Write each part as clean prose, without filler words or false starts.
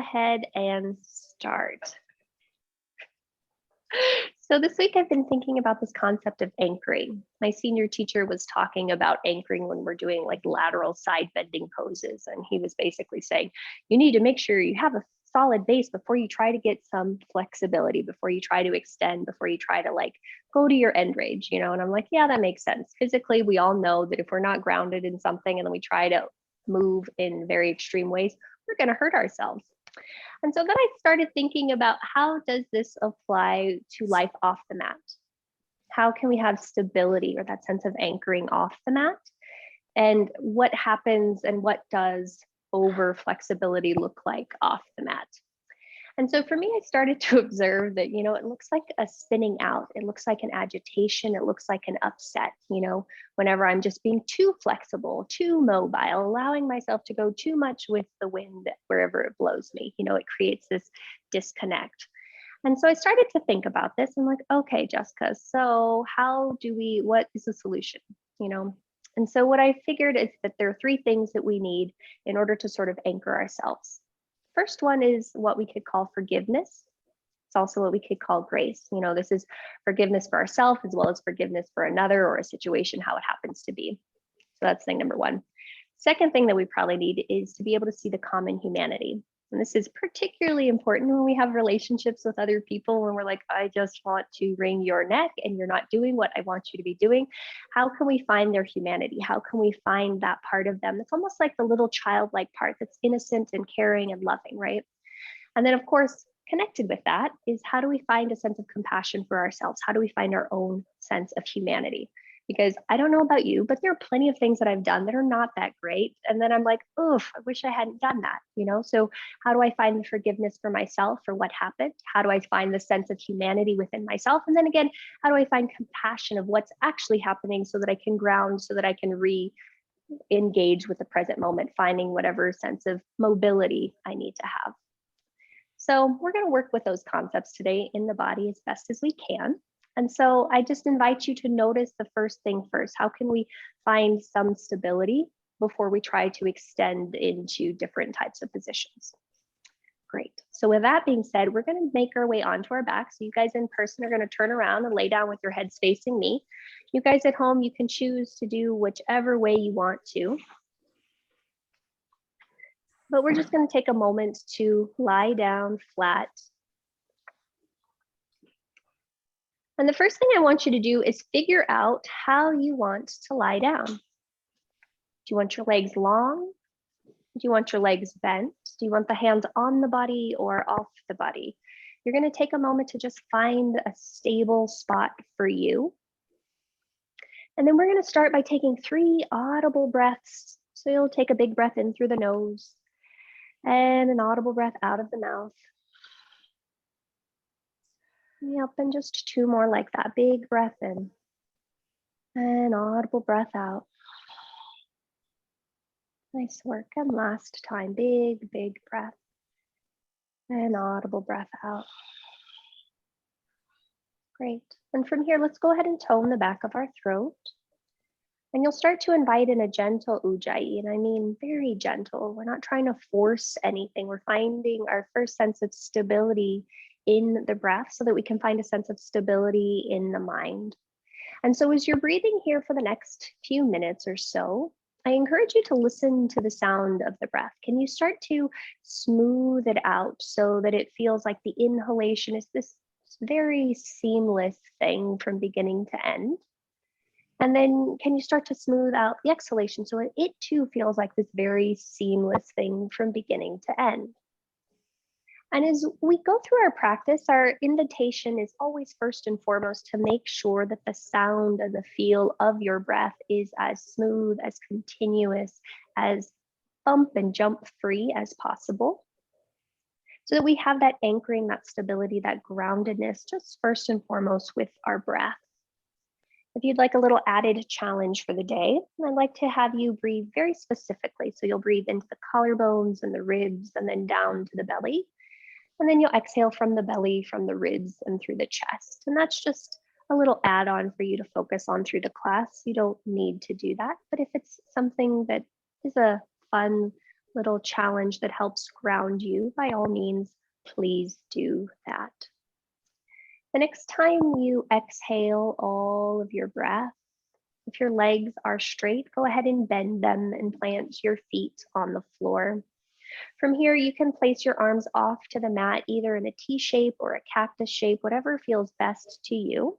ahead and start. So this week I've been thinking about this concept of anchoring. My senior teacher was talking about anchoring when we're doing like lateral side bending poses. And he was basically saying, you need to make sure you have a solid base before you try to get some flexibility, before you try to extend, before you try to like go to your end range, you know? And I'm like, yeah, that makes sense. Physically, we all know that if we're not grounded in something and then we try to move in very extreme ways, we're going to hurt ourselves. And so then I started thinking about how does this apply to life off the mat? How can we have stability or that sense of anchoring off the mat? And what happens and what does over flexibility look like off the mat? And so for me, I started to observe that, you know, it looks like a spinning out. It looks like an agitation. It looks like an upset, you know, whenever I'm just being too flexible, too mobile, allowing myself to go too much with the wind wherever it blows me. You know, it creates this disconnect. And so I started to think about this and like, okay, Jessica, so what is the solution, you know? And so what I figured is that there are three things that we need in order to sort of anchor ourselves. First one is what we could call forgiveness. It's also what we could call grace. You know, this is forgiveness for ourselves as well as forgiveness for another or a situation, how it happens to be. So that's thing number one. Second thing that we probably need is to be able to see the common humanity. And this is particularly important when we have relationships with other people, when we're like, I just want to wring your neck and you're not doing what I want you to be doing. How can we find their humanity? How can we find that part of them that's almost like the little childlike part that's innocent and caring and loving, right? And then, of course, connected with that is how do we find a sense of compassion for ourselves? How do we find our own sense of humanity? Because I don't know about you, but there are plenty of things that I've done that are not that great. And then I'm like, oof, I wish I hadn't done that, you know? So how do I find the forgiveness for myself for what happened? How do I find the sense of humanity within myself? And then again, how do I find compassion of what's actually happening so that I can ground, so that I can re-engage with the present moment, finding whatever sense of mobility I need to have. So we're going to work with those concepts today in the body as best as we can. And so I just invite you to notice the first thing first. How can we find some stability before we try to extend into different types of positions? Great. So with that being said, we're going to make our way onto our back. So you guys in person are going to turn around and lay down with your heads facing me. You guys at home, you can choose to do whichever way you want to. But we're just going to take a moment to lie down flat. And the first thing I want you to do is figure out how you want to lie down. Do you want your legs long? Do you want your legs bent? Do you want the hands on the body or off the body? You're going to take a moment to just find a stable spot for you. And then we're going to start by taking 3 audible breaths. So you'll take a big breath in through the nose and an audible breath out of the mouth. Yep, and just 2 more like that. Big breath in and audible breath out. Nice work. And last time, big breath and audible breath out. Great. And from here, let's go ahead and tone the back of our throat. And you'll start to invite in a gentle ujjayi, and I mean very gentle. We're not trying to force anything. We're finding our first sense of stability in the breath so that we can find a sense of stability in the mind. And so as you're breathing here for the next few minutes or so, I encourage you to listen to the sound of the breath. Can you start to smooth it out so that it feels like the inhalation is this very seamless thing from beginning to end? And then can you start to smooth out the exhalation so it too feels like this very seamless thing from beginning to end? And as we go through our practice, our invitation is always first and foremost to make sure that the sound and the feel of your breath is as smooth, as continuous, as bump and jump free as possible, so that we have that anchoring, that stability, that groundedness, just first and foremost with our breath. If you'd like a little added challenge for the day, I'd like to have you breathe very specifically. So you'll breathe into the collarbones and the ribs and then down to the belly. And then you'll exhale from the belly, from the ribs, and through the chest. And that's just a little add-on for you to focus on through the class. You don't need to do that. But if it's something that is a fun little challenge that helps ground you, by all means, please do that. The next time you exhale all of your breath, if your legs are straight, go ahead and bend them and plant your feet on the floor. From here, you can place your arms off to the mat, either in a T shape or a cactus shape, whatever feels best to you.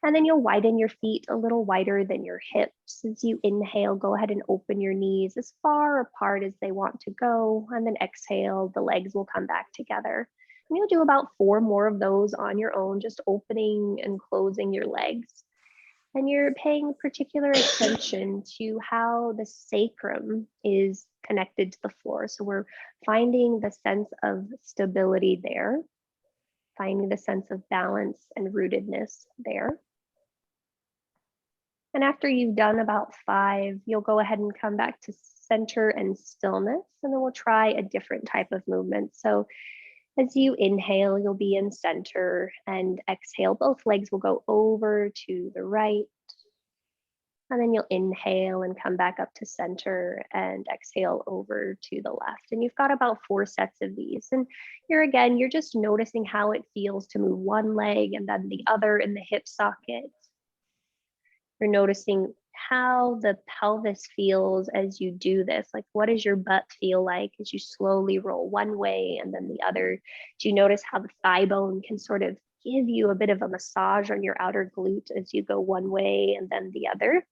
And then you'll widen your feet a little wider than your hips. As you inhale, go ahead and open your knees as far apart as they want to go. And then exhale, the legs will come back together. And you'll do about 4 more of those on your own, just opening and closing your legs. And you're paying particular attention to how the sacrum is connected to the floor. So we're finding the sense of stability there, finding the sense of balance and rootedness there. And after you've done about 5, you'll go ahead and come back to center and stillness, and then we'll try a different type of movement. So as you inhale, you'll be in center, and exhale, both legs will go over to the right. And then you'll inhale and come back up to center and exhale over to the left. And you've got about 4 sets of these. And here again, you're just noticing how it feels to move one leg and then the other in the hip socket. You're noticing how the pelvis feels as you do this. Like, what does your butt feel like as you slowly roll one way and then the other? Do you notice how the thigh bone can sort of give you a bit of a massage on your outer glute as you go one way and then the other?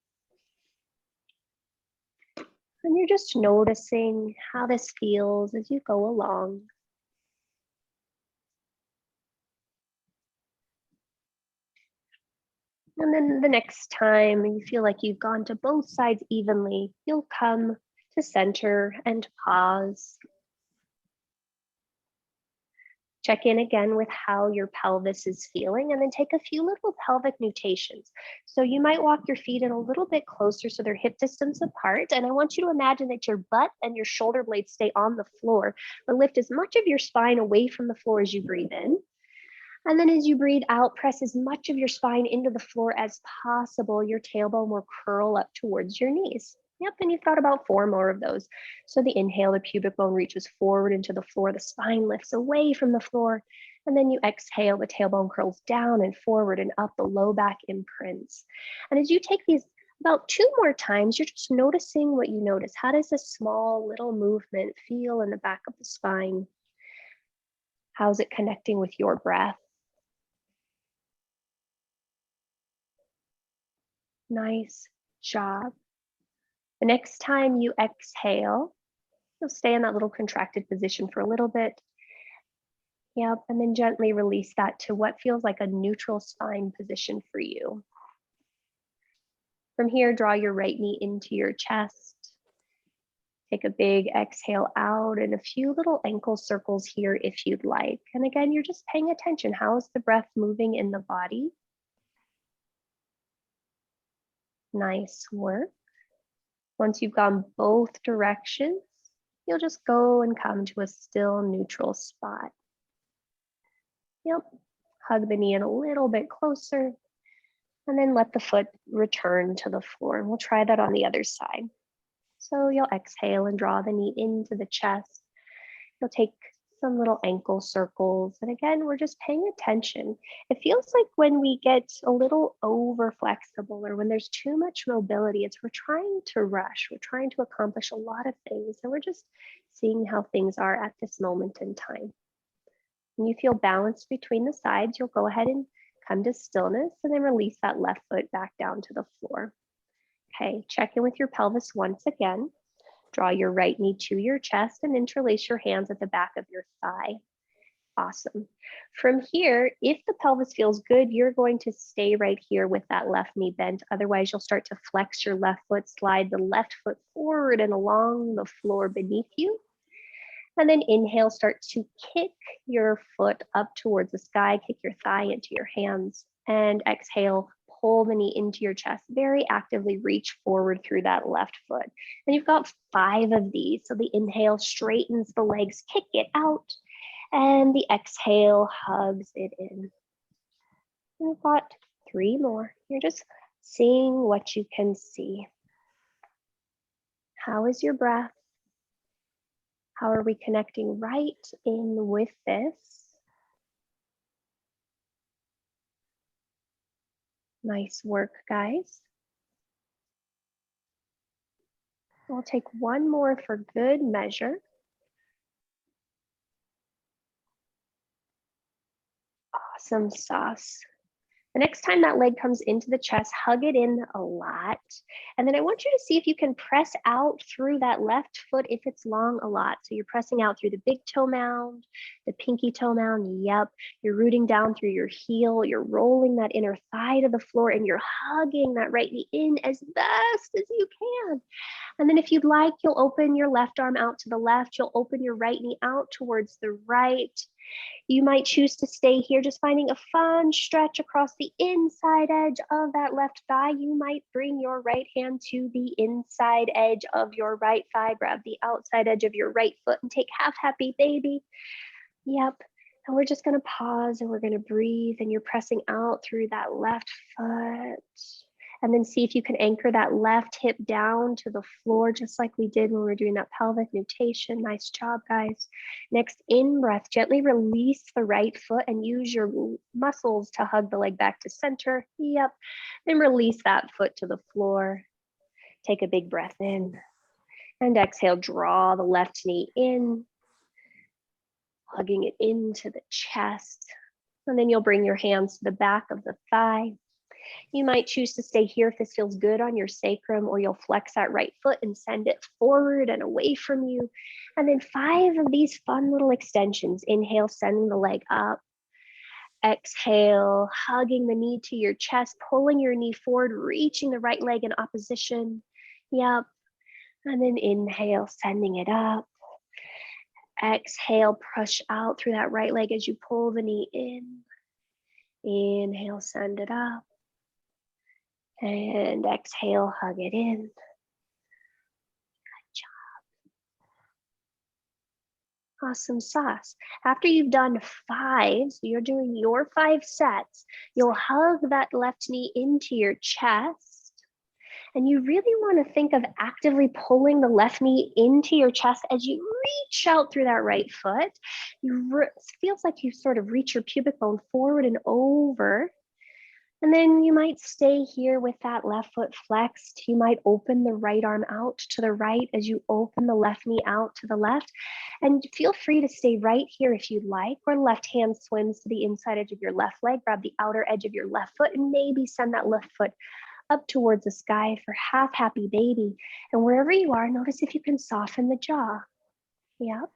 And you're just noticing how this feels as you go along. And then the next time you feel like you've gone to both sides evenly, you'll come to center and pause. Check in again with how your pelvis is feeling, and then take a few little pelvic nutations. So you might walk your feet in a little bit closer so they're hip distance apart. And I want you to imagine that your butt and your shoulder blades stay on the floor, but lift as much of your spine away from the floor as you breathe in. And then as you breathe out, press as much of your spine into the floor as possible. Your tailbone will curl up towards your knees. Yep, and you've got about 4 more of those. So the inhale, the pubic bone reaches forward into the floor, the spine lifts away from the floor, and then you exhale, the tailbone curls down and forward and up, the low back imprints. And as you take these about 2 more times, you're just noticing what you notice. How does this small little movement feel in the back of the spine? How's it connecting with your breath? Nice job. The next time you exhale, you'll stay in that little contracted position for a little bit. Yep, and then gently release that to what feels like a neutral spine position for you. From here, draw your right knee into your chest. Take a big exhale out and a few little ankle circles here if you'd like. And again, you're just paying attention. How is the breath moving in the body? Nice work. Once you've gone both directions, you'll just go and come to a still neutral spot. Yep, hug the knee in a little bit closer, and then let the foot return to the floor. And we'll try that on the other side. So you'll exhale and draw the knee into the chest. You'll take some little ankle circles. And again, we're just paying attention. It feels like when we get a little over flexible or when there's too much mobility, it's we're trying to rush. We're trying to accomplish a lot of things. And we're just seeing how things are at this moment in time. When you feel balanced between the sides, you'll go ahead and come to stillness and then release that left foot back down to the floor. Okay, check in with your pelvis once again. Draw your right knee to your chest and interlace your hands at the back of your thigh. Awesome. From here, if the pelvis feels good, you're going to stay right here with that left knee bent. Otherwise, you'll start to flex your left foot, slide the left foot forward and along the floor beneath you. And then inhale, start to kick your foot up towards the sky, kick your thigh into your hands, and exhale, pull the knee into your chest. Very actively reach forward through that left foot. And you've got 5 of these. So the inhale straightens the legs, kick it out, and the exhale hugs it in. And we've got 3 more. You're just seeing what you can see. How is your breath? How are we connecting right in with this? Nice work, guys. We'll take one more for good measure. Awesome sauce. The next time that leg comes into the chest, hug it in a lot. And then I want you to see if you can press out through that left foot if it's long a lot. So you're pressing out through the big toe mound, the pinky toe mound. Yep. You're rooting down through your heel. You're rolling that inner thigh to the floor and you're hugging that right knee in as best as you can. And then if you'd like, you'll open your left arm out to the left. You'll open your right knee out towards the right. You might choose to stay here, just finding a fun stretch across the inside edge of that left thigh. You might bring your right hand to the inside edge of your right thigh, grab the outside edge of your right foot and take half happy baby. Yep. And we're just gonna pause and we're gonna breathe and you're pressing out through that left foot. And then see if you can anchor that left hip down to the floor, just like we did when we were doing that pelvic nutation. Nice job, guys. Next, in breath, gently release the right foot and use your muscles to hug the leg back to center. Yep. Then release that foot to the floor. Take a big breath in. And exhale, draw the left knee in, hugging it into the chest. And then you'll bring your hands to the back of the thigh. You might choose to stay here if this feels good on your sacrum, or you'll flex that right foot and send it forward and away from you. And then 5 of these fun little extensions. Inhale, sending the leg up. Exhale, hugging the knee to your chest, pulling your knee forward, reaching the right leg in opposition. Yep. And then inhale, sending it up. Exhale, push out through that right leg as you pull the knee in. Inhale, send it up. And exhale, hug it in. Good job. Awesome sauce. After you've done 5, so you're doing your 5 sets, you'll hug that left knee into your chest. And you really want to think of actively pulling the left knee into your chest as you reach out through that right foot. It feels like you sort of reach your pubic bone forward and over. And then you might stay here with that left foot flexed. You might open the right arm out to the right as you open the left knee out to the left. And feel free to stay right here if you'd like, or left hand swims to the inside edge of your left leg. Grab the outer edge of your left foot and maybe send that left foot up towards the sky for half happy baby. And wherever you are, notice if you can soften the jaw. Yep.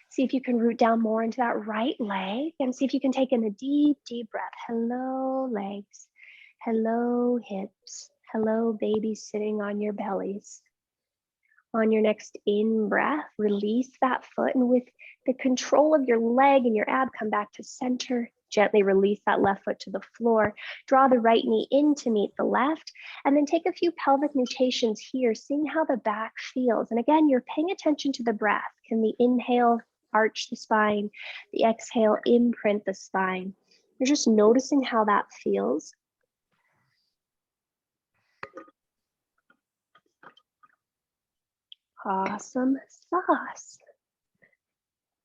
See if you can root down more into that right leg and see if you can take in a deep, deep breath. Hello, legs. Hello, hips. Hello, baby sitting on your bellies. On your next in breath, release that foot and with the control of your leg and your ab, come back to center. Gently release that left foot to the floor. Draw the right knee in to meet the left. And then take a few pelvic nutations here, seeing how the back feels. And again, you're paying attention to the breath. Can the inhale arch the spine? The exhale imprint the spine. You're just noticing how that feels. Awesome sauce.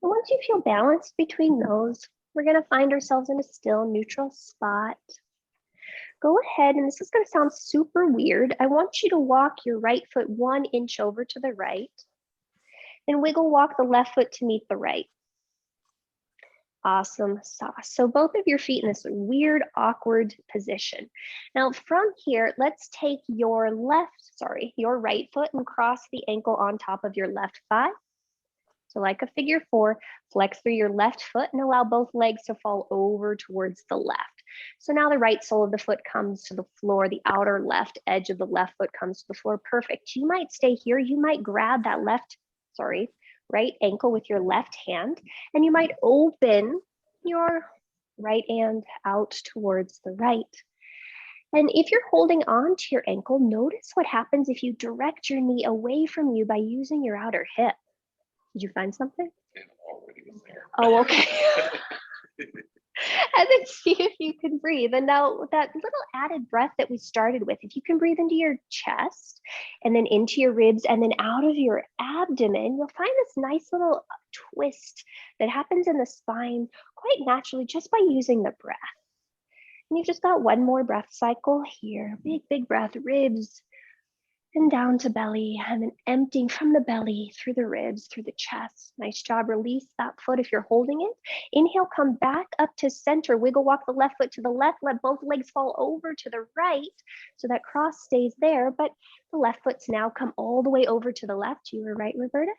And once you feel balanced between those, we're going to find ourselves in a still neutral spot. Go ahead, and this is going to sound super weird. I want you to walk your right foot 1 inch over to the right and wiggle walk the left foot to meet the right. Awesome sauce. So both of your feet in this weird, awkward position. Now from here, let's take your right foot and cross the ankle on top of your left thigh. So like a figure 4, flex through your left foot and allow both legs to fall over towards the left. So now the right sole of the foot comes to the floor, the outer left edge of the left foot comes to the floor. Perfect. You might stay here. You might grab that right ankle with your left hand, and you might open your right hand out towards the right. And if you're holding on to your ankle, notice what happens if you direct your knee away from you by using your outer hip. Did you find something? Oh, okay. And then see if you can breathe. And now that little added breath that we started with, if you can breathe into your chest and then into your ribs and then out of your abdomen, you'll find this nice little twist that happens in the spine quite naturally just by using the breath. And you've just got one more breath cycle here. Big, big breath, ribs, and down to belly, and then emptying from the belly through the ribs, through the chest. Nice job. Release that foot if you're holding it. Inhale, come back up to center. Wiggle walk the left foot to the left. Let both legs fall over to the right so that cross stays there, but the left foot's now come all the way over to the left. You were right, Roberta.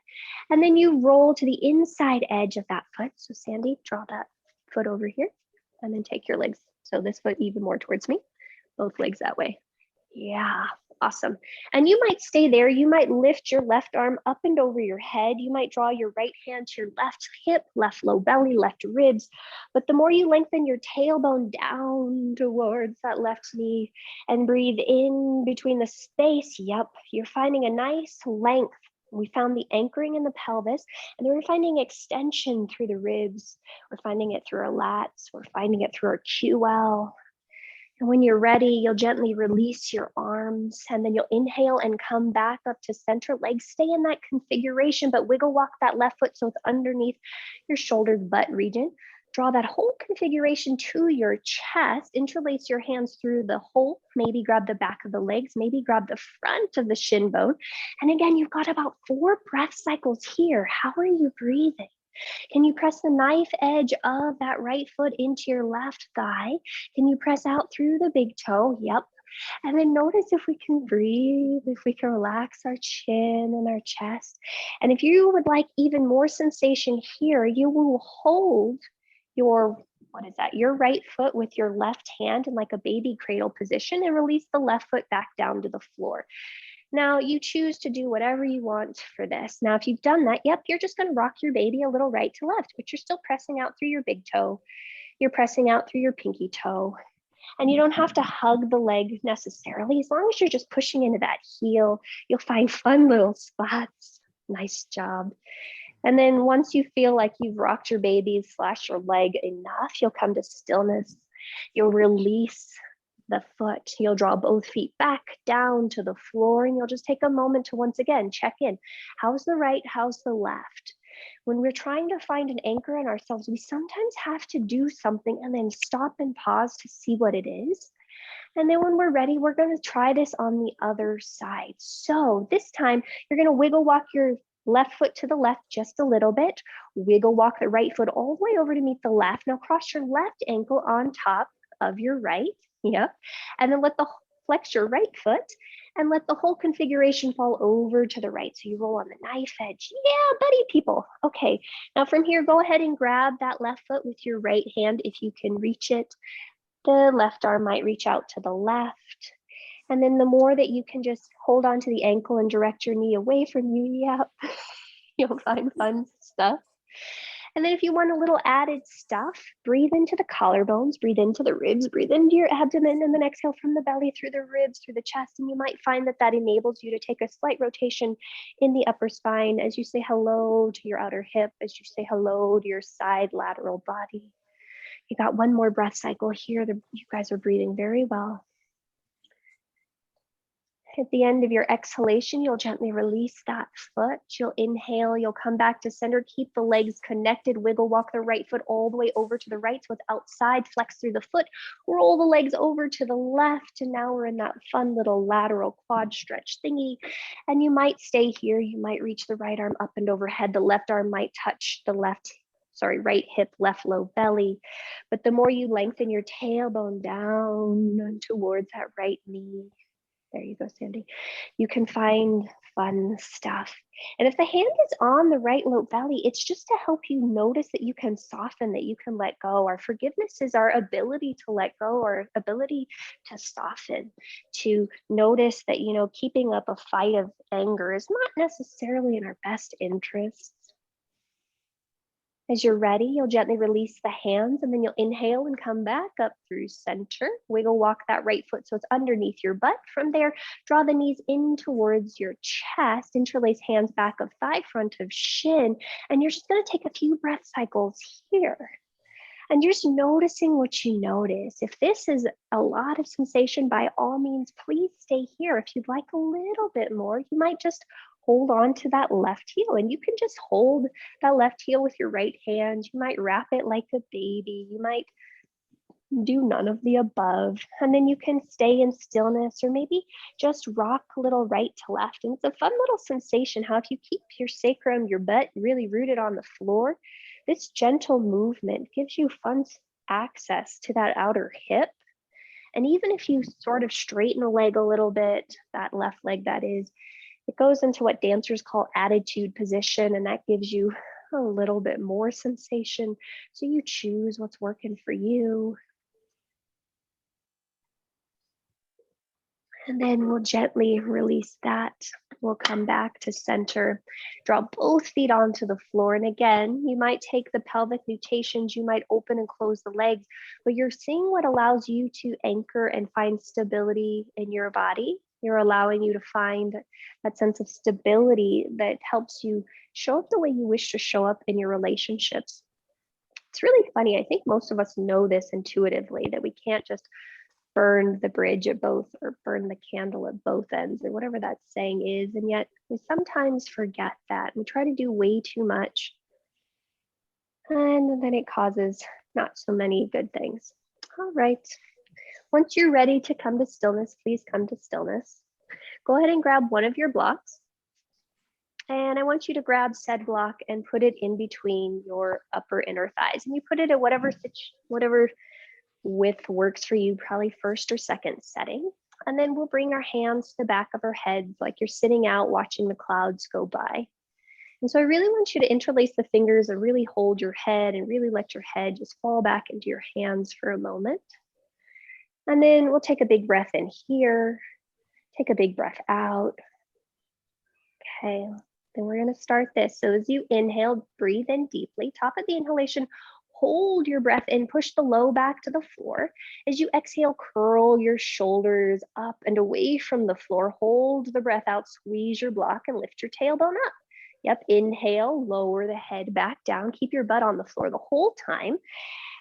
And then you roll to the inside edge of that foot. So Sandy, draw that foot over here and then take your legs. So this foot even more towards me, both legs that way. Yeah, awesome. And you might stay there. You might lift your left arm up and over your head. You might draw your right hand to your left hip, left low belly, left ribs. But the more you lengthen your tailbone down towards that left knee and breathe in between the space, yep, you're finding a nice length. We found the anchoring in the pelvis, and then we're finding extension through the ribs. We're finding it through our lats. We're finding it through our QL. And when you're ready, you'll gently release your arms, and then you'll inhale and come back up to center. Legs stay in that configuration, but wiggle walk that left foot so it's underneath your shoulders, butt region. Draw that whole configuration to your chest. Interlace your hands through the hole. Maybe grab the back of the legs. Maybe grab the front of the shin bone. And again, you've got about 4 breath cycles here. How are you breathing? Can you press the knife edge of that right foot into your left thigh? Can you press out through the big toe? Yep. And then notice if we can breathe, if we can relax our chin and our chest. And if you would like even more sensation here, you will hold your, your right foot with your left hand in like a baby cradle position and release the left foot back down to the floor. Now you choose to do whatever you want for this. Now, if you've done that, yep, you're just gonna rock your baby a little right to left, but you're still pressing out through your big toe. You're pressing out through your pinky toe. And you don't have to hug the leg necessarily. As long as you're just pushing into that heel, you'll find fun little spots. Nice job. And then once you feel like you've rocked your baby / your leg enough, you'll come to stillness. You'll release the foot. You'll draw both feet back down to the floor, and you'll just take a moment to once again check in. How's the right? How's the left? When we're trying to find an anchor in ourselves, we sometimes have to do something and then stop and pause to see what it is. And then when we're ready, we're going to try this on the other side. So this time, you're going to wiggle walk your left foot to the left just a little bit. Wiggle walk the right foot all the way over to meet the left. Now cross your left ankle on top of your right. Yep. And then flex your right foot and let the whole configuration fall over to the right. So you roll on the knife edge. Yeah, buddy people. Okay. Now from here, go ahead and grab that left foot with your right hand if you can reach it. The left arm might reach out to the left. And then the more that you can just hold on to the ankle and direct your knee away from you, yeah, you'll find fun stuff. And then if you want a little added stuff, breathe into the collarbones, breathe into the ribs, breathe into your abdomen, and then exhale from the belly through the ribs, through the chest. And you might find that that enables you to take a slight rotation in the upper spine as you say hello to your outer hip, as you say hello to your side lateral body. You got one more breath cycle here. You guys are breathing very well. At the end of your exhalation, you'll gently release that foot. You'll inhale, you'll come back to center, keep the legs connected, wiggle walk the right foot all the way over to the right so it's outside, flex through the foot, roll the legs over to the left, and now we're in that fun little lateral quad stretch thingy. And you might stay here, you might reach the right arm up and overhead, the left arm might touch the right hip, left low belly. But the more you lengthen your tailbone down towards that right knee, there you go, Sandy. You can find fun stuff. And if the hand is on the right low belly, it's just to help you notice that you can soften, that you can let go. Our forgiveness is our ability to let go, our ability to soften, to notice that, keeping up a fight of anger is not necessarily in our best interests. As you're ready, you'll gently release the hands, and then you'll inhale and come back up through center. Wiggle walk that right foot so it's underneath your butt. From there, draw the knees in towards your chest, interlace hands back of thigh, front of shin, and you're just going to take a few breath cycles here. And just noticing what you notice. If this is a lot of sensation, by all means, please stay here. If you'd like a little bit more, you might just hold on to that left heel, and you can just hold that left heel with your right hand. You might wrap it like a baby. You might do none of the above. And then you can stay in stillness, or maybe just rock a little right to left. And it's a fun little sensation how if you keep your sacrum, your butt really rooted on the floor, this gentle movement gives you fun access to that outer hip. And even if you sort of straighten the leg a little bit, that left leg that is, it goes into what dancers call attitude position, and that gives you a little bit more sensation. So you choose what's working for you. And then we'll gently release that. We'll come back to center. Draw both feet onto the floor. And again, you might take the pelvic nutations, you might open and close the legs, but you're seeing what allows you to anchor and find stability in your body. You're allowing you to find that sense of stability that helps you show up the way you wish to show up in your relationships. It's really funny. I think most of us know this intuitively, that we can't just burn the bridge at both, or burn the candle at both ends, or whatever that saying is. And yet we sometimes forget that. We try to do way too much, and then it causes not so many good things. All right. Once you're ready to come to stillness, please come to stillness. Go ahead and grab one of your blocks. And I want you to grab said block and put it in between your upper inner thighs. And you put it at whatever width works for you, probably first or second setting. And then we'll bring our hands to the back of our heads like you're sitting out watching the clouds go by. And so I really want you to interlace the fingers and really hold your head and really let your head just fall back into your hands for a moment. And then we'll take a big breath in here, take a big breath out. Okay, then we're gonna start this. So as you inhale, breathe in deeply. Top of the inhalation, hold your breath in, push the low back to the floor. As you exhale, curl your shoulders up and away from the floor. Hold the breath out, squeeze your block, and lift your tailbone up. Yep, inhale, lower the head back down. Keep your butt on the floor the whole time.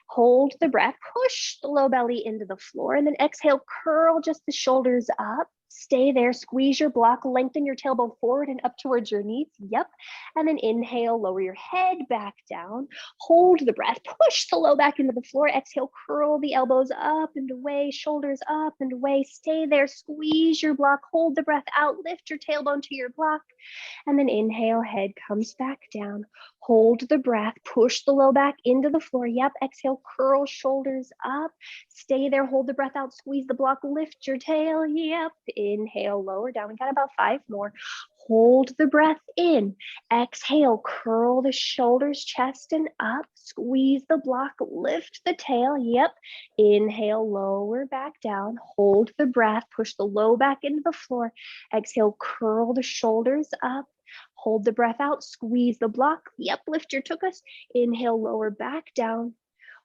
Hold the breath, push the low belly into the floor, and then exhale, curl just the shoulders up. Stay there, squeeze your block, lengthen your tailbone forward and up towards your knees. Yep. And then inhale, lower your head back down. Hold the breath, push the low back into the floor. Exhale, curl the elbows up and away, shoulders up and away. Stay there, squeeze your block, hold the breath out, lift your tailbone to your block. And then inhale, head comes back down. Hold the breath, push the low back into the floor. Yep, exhale, curl shoulders up. Stay there, hold the breath out, squeeze the block, lift your tail. Yep, inhale, lower down. We got about 5 more. Hold the breath in. Exhale, curl the shoulders, chest and up. Squeeze the block, lift the tail. Yep. Inhale, lower back down. Hold the breath, push the low back into the floor. Exhale, curl the shoulders up. Hold the breath out, squeeze the block. Yep, lift your tuchus. Inhale, lower back down.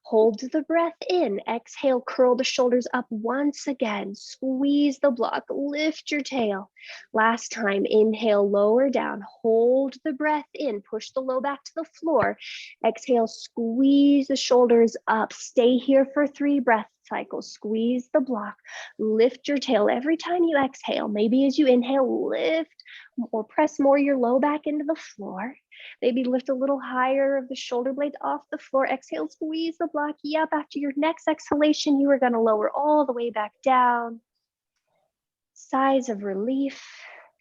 Hold the breath in. Exhale, curl the shoulders up once again. Squeeze the block, lift your tail. Last time, inhale, lower down. Hold the breath in. Push the low back to the floor. Exhale, squeeze the shoulders up. Stay here for 3 breath cycles. Squeeze the block, lift your tail every time you exhale. Maybe as you inhale, lift or press more your low back into the floor. Maybe lift a little higher of the shoulder blades off the floor. Exhale, squeeze the block. Yep, after your next exhalation, you are going to lower all the way back down. Sighs of relief.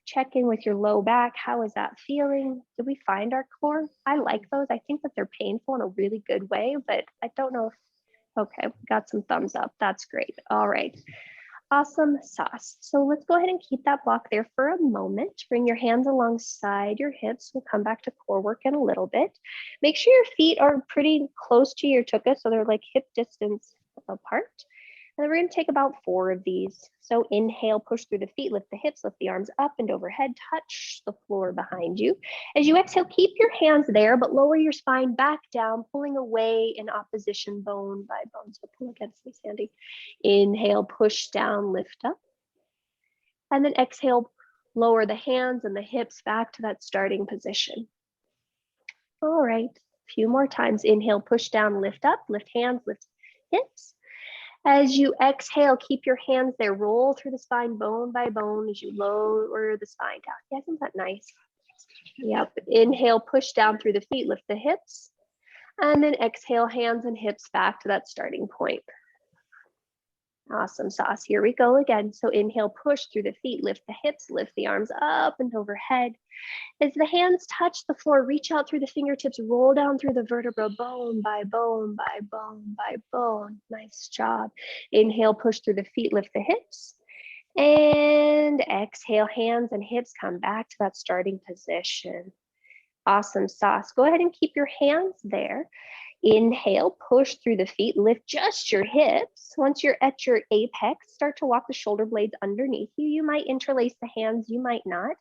Check in with your low back. How is that feeling? Did we find our core? I like those. I think that they're painful in a really good way, but I don't know if, okay, we got some thumbs up. That's great. All right. Awesome sauce. So let's go ahead and keep that block there for a moment. Bring your hands alongside your hips. We'll come back to core work in a little bit. Make sure your feet are pretty close to your tuchus, so they're like hip distance apart. And then we're going to take about 4 of these. So inhale, push through the feet, lift the hips, lift the arms up and overhead, touch the floor behind you. As you exhale, keep your hands there, but lower your spine back down, pulling away in opposition bone by bone. So pull against me, Sandy. Inhale, push down, lift up. And then exhale, lower the hands and the hips back to that starting position. All right. Few more times. Inhale, push down, lift up, lift hands, lift hips. As you exhale, keep your hands there. Roll through the spine bone by bone as you lower the spine down. Yeah, isn't that nice? Yep. Inhale, push down through the feet, lift the hips. And then exhale, hands and hips back to that starting point. Awesome sauce. Here we go again. So inhale, push through the feet, lift the hips, lift the arms up and overhead. As the hands touch the floor, reach out through the fingertips, roll down through the vertebra, bone by bone by bone by bone. Nice job. Inhale, push through the feet, lift the hips. And exhale, hands and hips come back to that starting position. Awesome sauce. Go ahead and keep your hands there. Inhale, push through the feet, lift just your hips. Once you're at your apex, start to walk the shoulder blades underneath you. You might interlace the hands, you might not.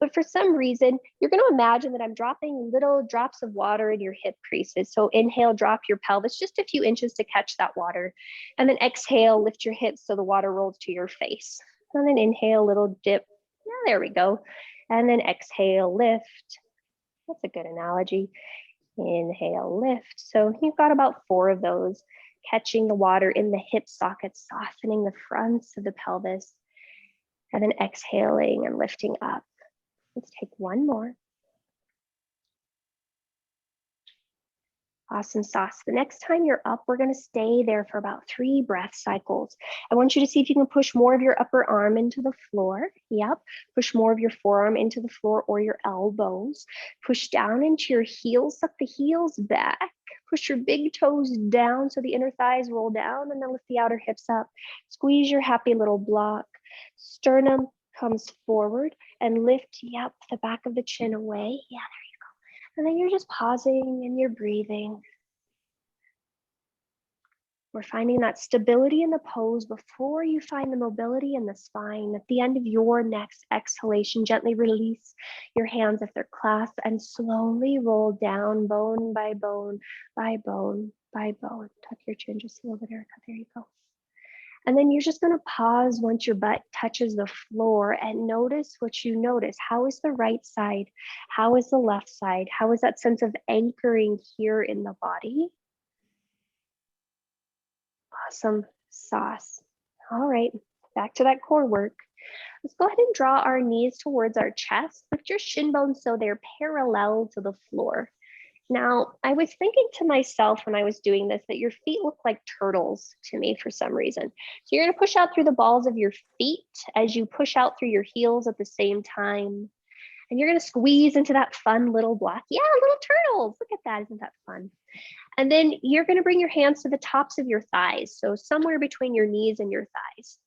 But for some reason, you're going to imagine that I'm dropping little drops of water in your hip creases. So inhale, drop your pelvis just a few inches to catch that water. And then exhale, lift your hips so the water rolls to your face. And then inhale, little dip. Yeah, there we go. And then exhale, lift. That's a good analogy. Inhale, lift. So you've got about 4 of those, catching the water in the hip sockets, softening the fronts of the pelvis, and then exhaling and lifting up. Let's take one more. Awesome sauce. The next time you're up, we're going to stay there for about 3 breath cycles. I want you to see if you can push more of your upper arm into the floor. Yep. Push more of your forearm into the floor or your elbows. Push down into your heels. Suck the heels back. Push your big toes down so the inner thighs roll down, and then lift the outer hips up. Squeeze your happy little block. Sternum comes forward and lift, yep, the back of the chin away. Yeah, there you go. And then you're just pausing and you're breathing. We're finding that stability in the pose before you find the mobility in the spine. At the end of your next exhalation, gently release your hands if they're clasped and slowly roll down bone by bone by bone by bone. Tuck your chin just a little bit, Erica. There you go. And then you're just going to pause once your butt touches the floor and notice what you notice. How is the right side? How is the left side? How is that sense of anchoring here in the body? Awesome sauce. All right, back to that core work. Let's go ahead and draw our knees towards our chest. Lift your shin bones so they're parallel to the floor. Now, I was thinking to myself when I was doing this that your feet look like turtles to me for some reason. So you're going to push out through the balls of your feet as you push out through your heels at the same time. And you're going to squeeze into that fun little block. Yeah, little turtles. Look at that. Isn't that fun? And then you're going to bring your hands to the tops of your thighs. So somewhere between your knees and your thighs.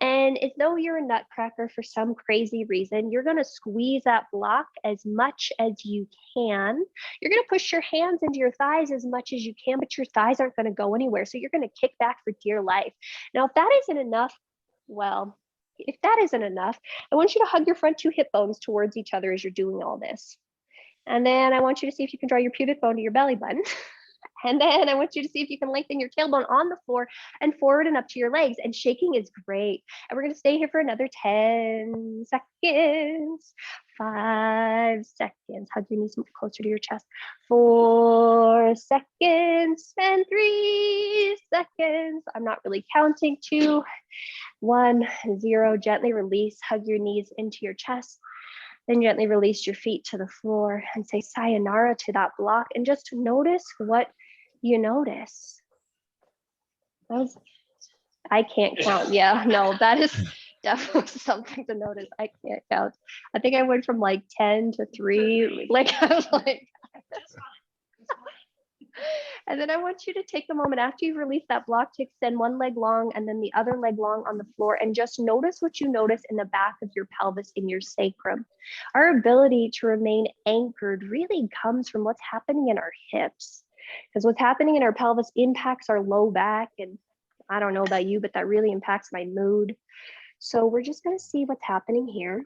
And as though you're a nutcracker for some crazy reason, you're going to squeeze that block as much as you can. You're going to push your hands into your thighs as much as you can, but your thighs aren't going to go anywhere. So you're going to kick back for dear life. Now, if that isn't enough, well, if that isn't enough, I want you to hug your front 2 hip bones towards each other as you're doing all this. And then I want you to see if you can draw your pubic bone to your belly button. And then I want you to see if you can lengthen your tailbone on the floor and forward and up to your legs. And shaking is great. And we're going to stay here for another 10 seconds, 5 seconds. Hug your knees closer to your chest. 4 seconds and 3 seconds. I'm not really counting. 2, 1, 0. Gently release. Hug your knees into your chest. Then gently release your feet to the floor and say sayonara to that block and just notice what you notice. I can't count. Yeah, no, that is definitely something to notice. I can't count. I think I went from like 10 to 3. Like I was like, and then I want you to take a moment after you've released that block to extend one leg long and then the other leg long on the floor and just notice what you notice in the back of your pelvis, in your sacrum. Our ability to remain anchored really comes from what's happening in our hips, because what's happening in our pelvis impacts our low back. And I don't know about you, but that really impacts my mood. So we're just going to see what's happening here. And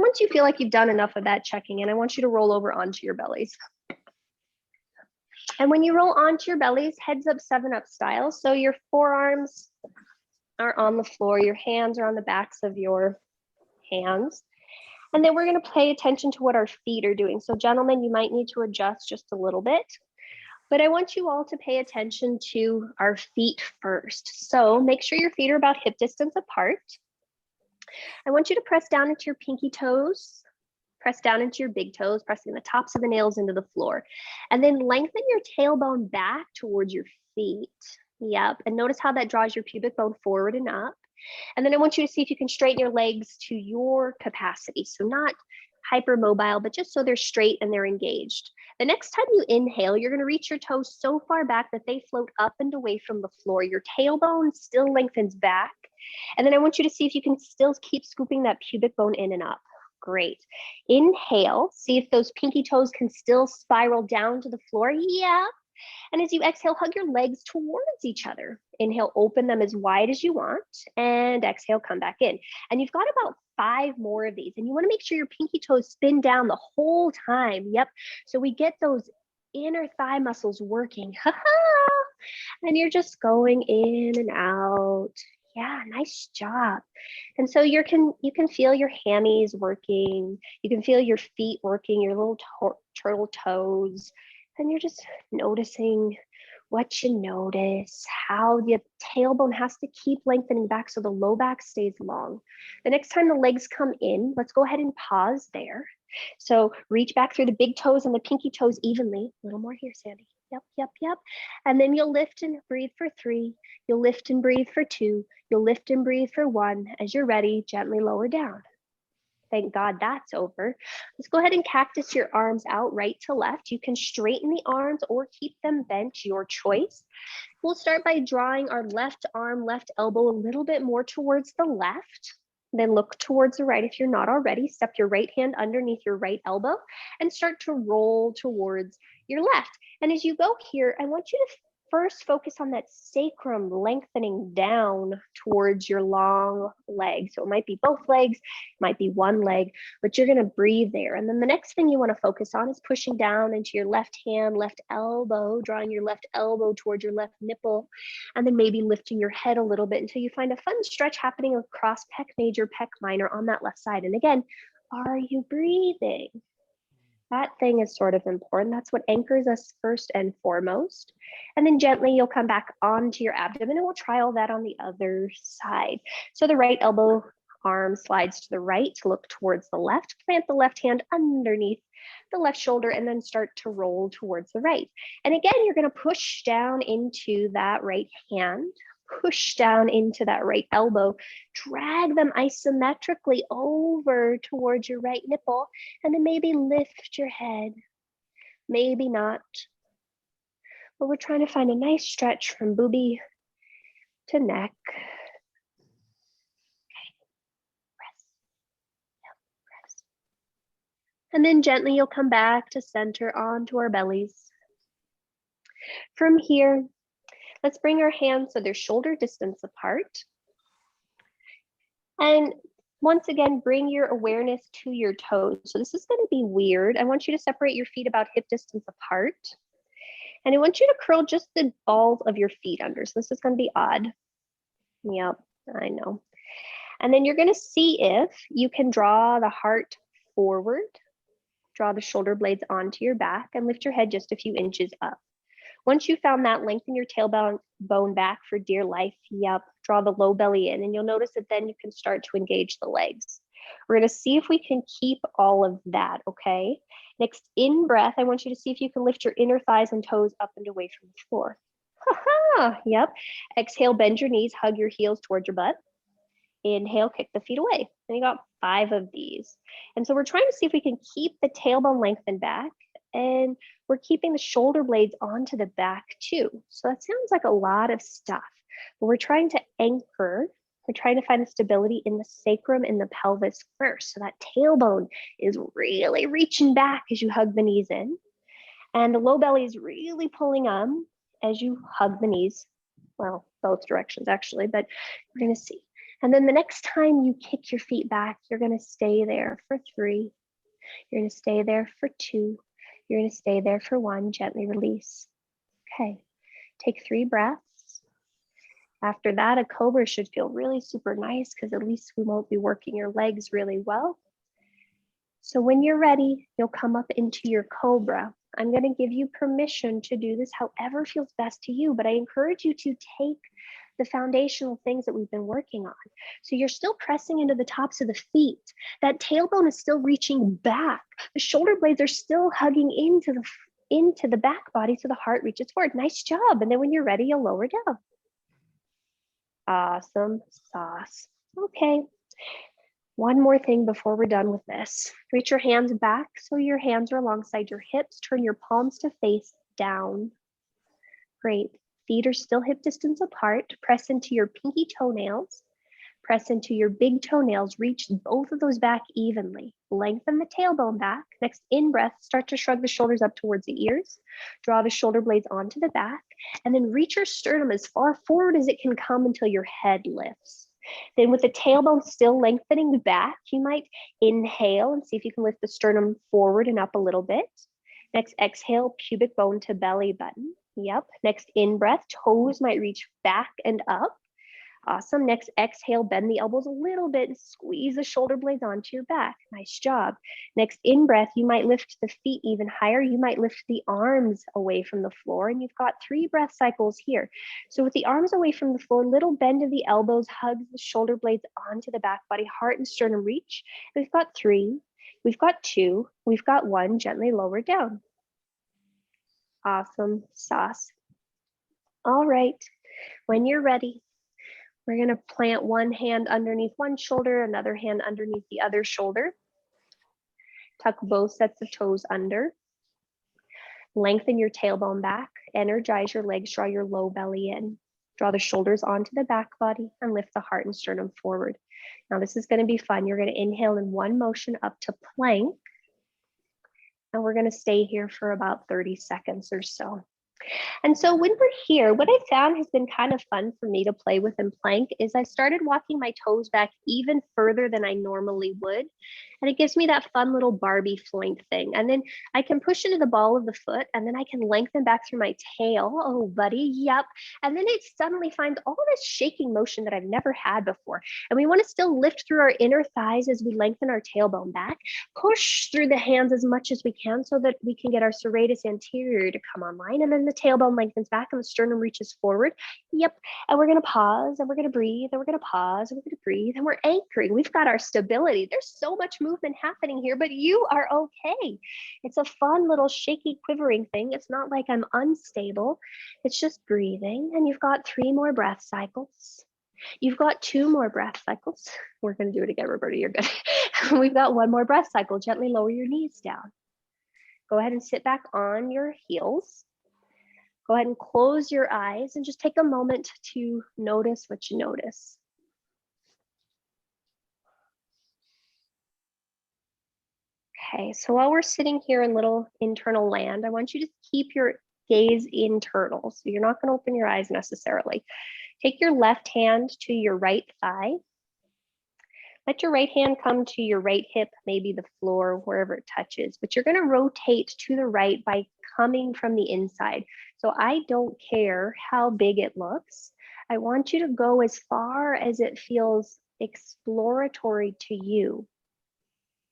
once you feel like you've done enough of that checking in, I want you to roll over onto your bellies. And when you roll onto your bellies, heads up, 7-up style. So your forearms are on the floor, your hands are on the backs of your hands. And then we're going to pay attention to what our feet are doing. So gentlemen, you might need to adjust just a little bit, but I want you all to pay attention to our feet first. So make sure your feet are about hip distance apart. I want you to press down into your pinky toes, press down into your big toes, pressing the tops of the nails into the floor, and then lengthen your tailbone back towards your feet. Yep, and notice how that draws your pubic bone forward and up. And then I want you to see if you can straighten your legs to your capacity. So not hypermobile, but just so they're straight and they're engaged. The next time you inhale, you're going to reach your toes so far back that they float up and away from the floor. Your tailbone still lengthens back. And then I want you to see if you can still keep scooping that pubic bone in and up. Great. Inhale, see if those pinky toes can still spiral down to the floor. Yeah. And as you exhale, hug your legs towards each other. Inhale, open them as wide as you want, and exhale, come back in. And you've got about 5 more of these, and you want to make sure your pinky toes spin down the whole time. Yep. So we get those inner thigh muscles working. And you're just going in and out. Yeah, nice job. And so you can feel your hammies working. You can feel your feet working, your little turtle toes. And you're just noticing what you notice, how the tailbone has to keep lengthening back so the low back stays long. The next time the legs come in, let's go ahead and pause there. So reach back through the big toes and the pinky toes evenly. A little more here, Sandy. Yep, yep, yep. And then you'll lift and breathe for 3. You'll lift and breathe for 2. You'll lift and breathe for 1. As you're ready, gently lower down. Thank God that's over. Let's go ahead and cactus your arms out right to left. You can straighten the arms or keep them bent, your choice. We'll start by drawing our left arm, left elbow a little bit more towards the left. Then look towards the right if you're not already. Step your right hand underneath your right elbow and start to roll towards your left. And as you go here, I want you to first focus on that sacrum lengthening down towards your long leg. So it might be both legs, it might be one leg, but you're going to breathe there. And then the next thing you want to focus on is pushing down into your left hand, left elbow, drawing your left elbow towards your left nipple, and then maybe lifting your head a little bit until you find a fun stretch happening across pec major, pec minor on that left side. And again, are you breathing? That thing is sort of important. That's what anchors us first and foremost. And then gently you'll come back onto your abdomen and we'll try all that on the other side. So the right elbow arm slides to the right to look towards the left. Plant the left hand underneath the left shoulder and then start to roll towards the right. And again, you're going to push down into that right hand. Push down into that right elbow, drag them isometrically over towards your right nipple, and then maybe lift your head, maybe not. But we're trying to find a nice stretch from boobie to neck. Okay, press, yep, press. And then gently you'll come back to center onto our bellies. From here, let's bring our hands so they're shoulder distance apart. And once again, bring your awareness to your toes. So this is going to be weird. I want you to separate your feet about hip distance apart. And I want you to curl just the balls of your feet under. So this is going to be odd. Yep, I know. And then you're going to see if you can draw the heart forward, draw the shoulder blades onto your back, and lift your head just a few inches up. Once you found that, lengthen your tailbone back for dear life. Yep, draw the low belly in, and you'll notice that then you can start to engage the legs. We're going to see if we can keep all of that, okay? Next, in breath, I want you to see if you can lift your inner thighs and toes up and away from the floor. Ha-ha, yep. Exhale, bend your knees, hug your heels towards your butt. Inhale, kick the feet away. And you got 5 of these. And so we're trying to see if we can keep the tailbone lengthened back, and we're keeping the shoulder blades onto the back too. So that sounds like a lot of stuff, but we're trying to anchor. We're trying to find the stability in the sacrum and the pelvis first. So that tailbone is really reaching back as you hug the knees in. And the low belly is really pulling on as you hug the knees. Well, both directions actually, but we're going to see. And then the next time you kick your feet back, you're going to stay there for 3. You're going to stay there for 2. You're going to stay there for 1, gently release. Okay, take 3 breaths. After that, a cobra should feel really super nice because at least we won't be working your legs really well. So when you're ready, you'll come up into your cobra. I'm going to give you permission to do this however feels best to you, but I encourage you to take the foundational things that we've been working on. So you're still pressing into the tops of the feet. That tailbone is still reaching back. The shoulder blades are still hugging into the back body so the heart reaches forward. Nice job. And then when you're ready, you'll lower down. Awesome sauce. Okay. One more thing before we're done with this. Reach your hands back so your hands are alongside your hips. Turn your palms to face down. Great. Feet are still hip distance apart. Press into your pinky toenails. Press into your big toenails. Reach both of those back evenly. Lengthen the tailbone back. Next in-breath, start to shrug the shoulders up towards the ears. Draw the shoulder blades onto the back. And then reach your sternum as far forward as it can come until your head lifts. Then with the tailbone still lengthening back, you might inhale and see if you can lift the sternum forward and up a little bit. Next, exhale, pubic bone to belly button. Yep. Next, in-breath, toes might reach back and up. Awesome. Next, exhale, bend the elbows a little bit and squeeze the shoulder blades onto your back. Nice job. Next, in-breath, you might lift the feet even higher. You might lift the arms away from the floor, and you've got 3 breath cycles here. So with the arms away from the floor, little bend of the elbows, hugs the shoulder blades onto the back body, heart and sternum reach. We've got 3, we've got 2, we've got 1, gently lower down. Awesome sauce. All right, when you're ready, we're going to plant one hand underneath one shoulder, another hand underneath the other shoulder. Tuck both sets of toes under. Lengthen your tailbone back. Energize your legs. Draw your low belly in. Draw the shoulders onto the back body and lift the heart and sternum forward. Now this is going to be fun. You're going to inhale in one motion up to plank. And we're going to stay here for about 30 seconds or so. And so when we're here, what I found has been kind of fun for me to play with in plank is I started walking my toes back even further than I normally would. And it gives me that fun little Barbie floink thing. And then I can push into the ball of the foot and then I can lengthen back through my tail. Oh, buddy, yep. And then it suddenly finds all this shaking motion that I've never had before. And we want to still lift through our inner thighs as we lengthen our tailbone back, push through the hands as much as we can so that we can get our serratus anterior to come online. And then the tailbone lengthens back and the sternum reaches forward. Yep. And we're going to pause and we're going to breathe and we're going to pause and we're going to breathe and we're anchoring. We've got our stability. There's so much movement happening here, but you are okay. It's a fun little shaky quivering thing. It's not like I'm unstable. It's just breathing. And you've got 3 more breath cycles. You've got 2 more breath cycles. We're going to do it again, Roberta. You're good. We've got 1 more breath cycle. Gently lower your knees down. Go ahead and sit back on your heels. Go ahead and close your eyes and just take a moment to notice what you notice. Okay, so while we're sitting here in little internal land, I want you to keep your gaze internal. So you're not going to open your eyes necessarily. Take your left hand to your right thigh. Let your right hand come to your right hip, maybe the floor, wherever it touches, but you're going to rotate to the right by coming from the inside. So I don't care how big it looks. I want you to go as far as it feels exploratory to you.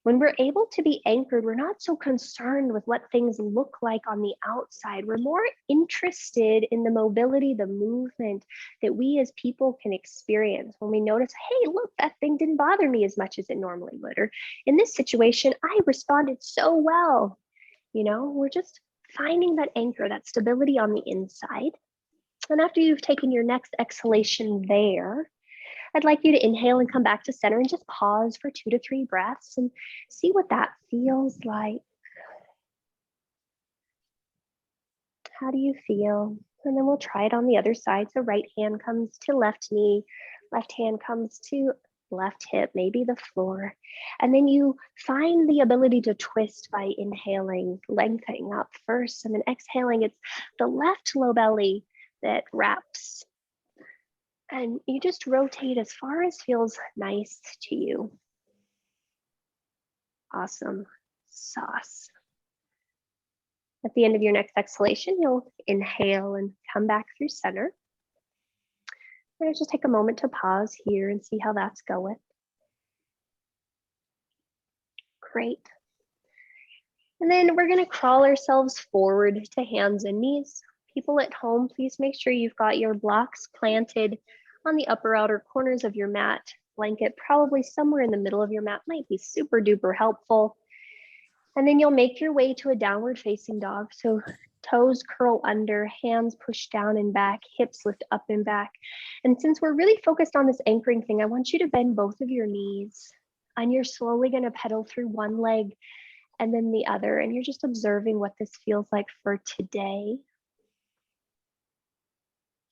When we're able to be anchored, we're not so concerned with what things look like on the outside. We're more interested in the mobility, the movement that we as people can experience when we notice, hey, look, that thing didn't bother me as much as it normally would. Or in this situation, I responded so well. You know, we're just finding that anchor, that stability on the inside. And after you've taken your next exhalation there, I'd like you to inhale and come back to center and just pause for 2 to 3 breaths and see what that feels like. How do you feel? And then we'll try it on the other side. So right hand comes to left knee, left hand comes to left hip, maybe the floor. And then you find the ability to twist by inhaling, lengthening up first, and then exhaling. It's the left low belly that wraps. And you just rotate as far as feels nice to you. Awesome sauce. At the end of your next exhalation, you'll inhale and come back through center. And just take a moment to pause here and see how that's going. Great. And then we're gonna crawl ourselves forward to hands and knees. People at home, please make sure you've got your blocks planted on the upper outer corners of your mat. Blanket probably somewhere in the middle of your mat might be super duper helpful. And then you'll make your way to a downward facing dog. So toes curl under, hands push down and back, hips lift up and back. And since we're really focused on this anchoring thing, I want you to bend both of your knees. And you're slowly gonna pedal through one leg and then the other. And you're just observing what this feels like for today.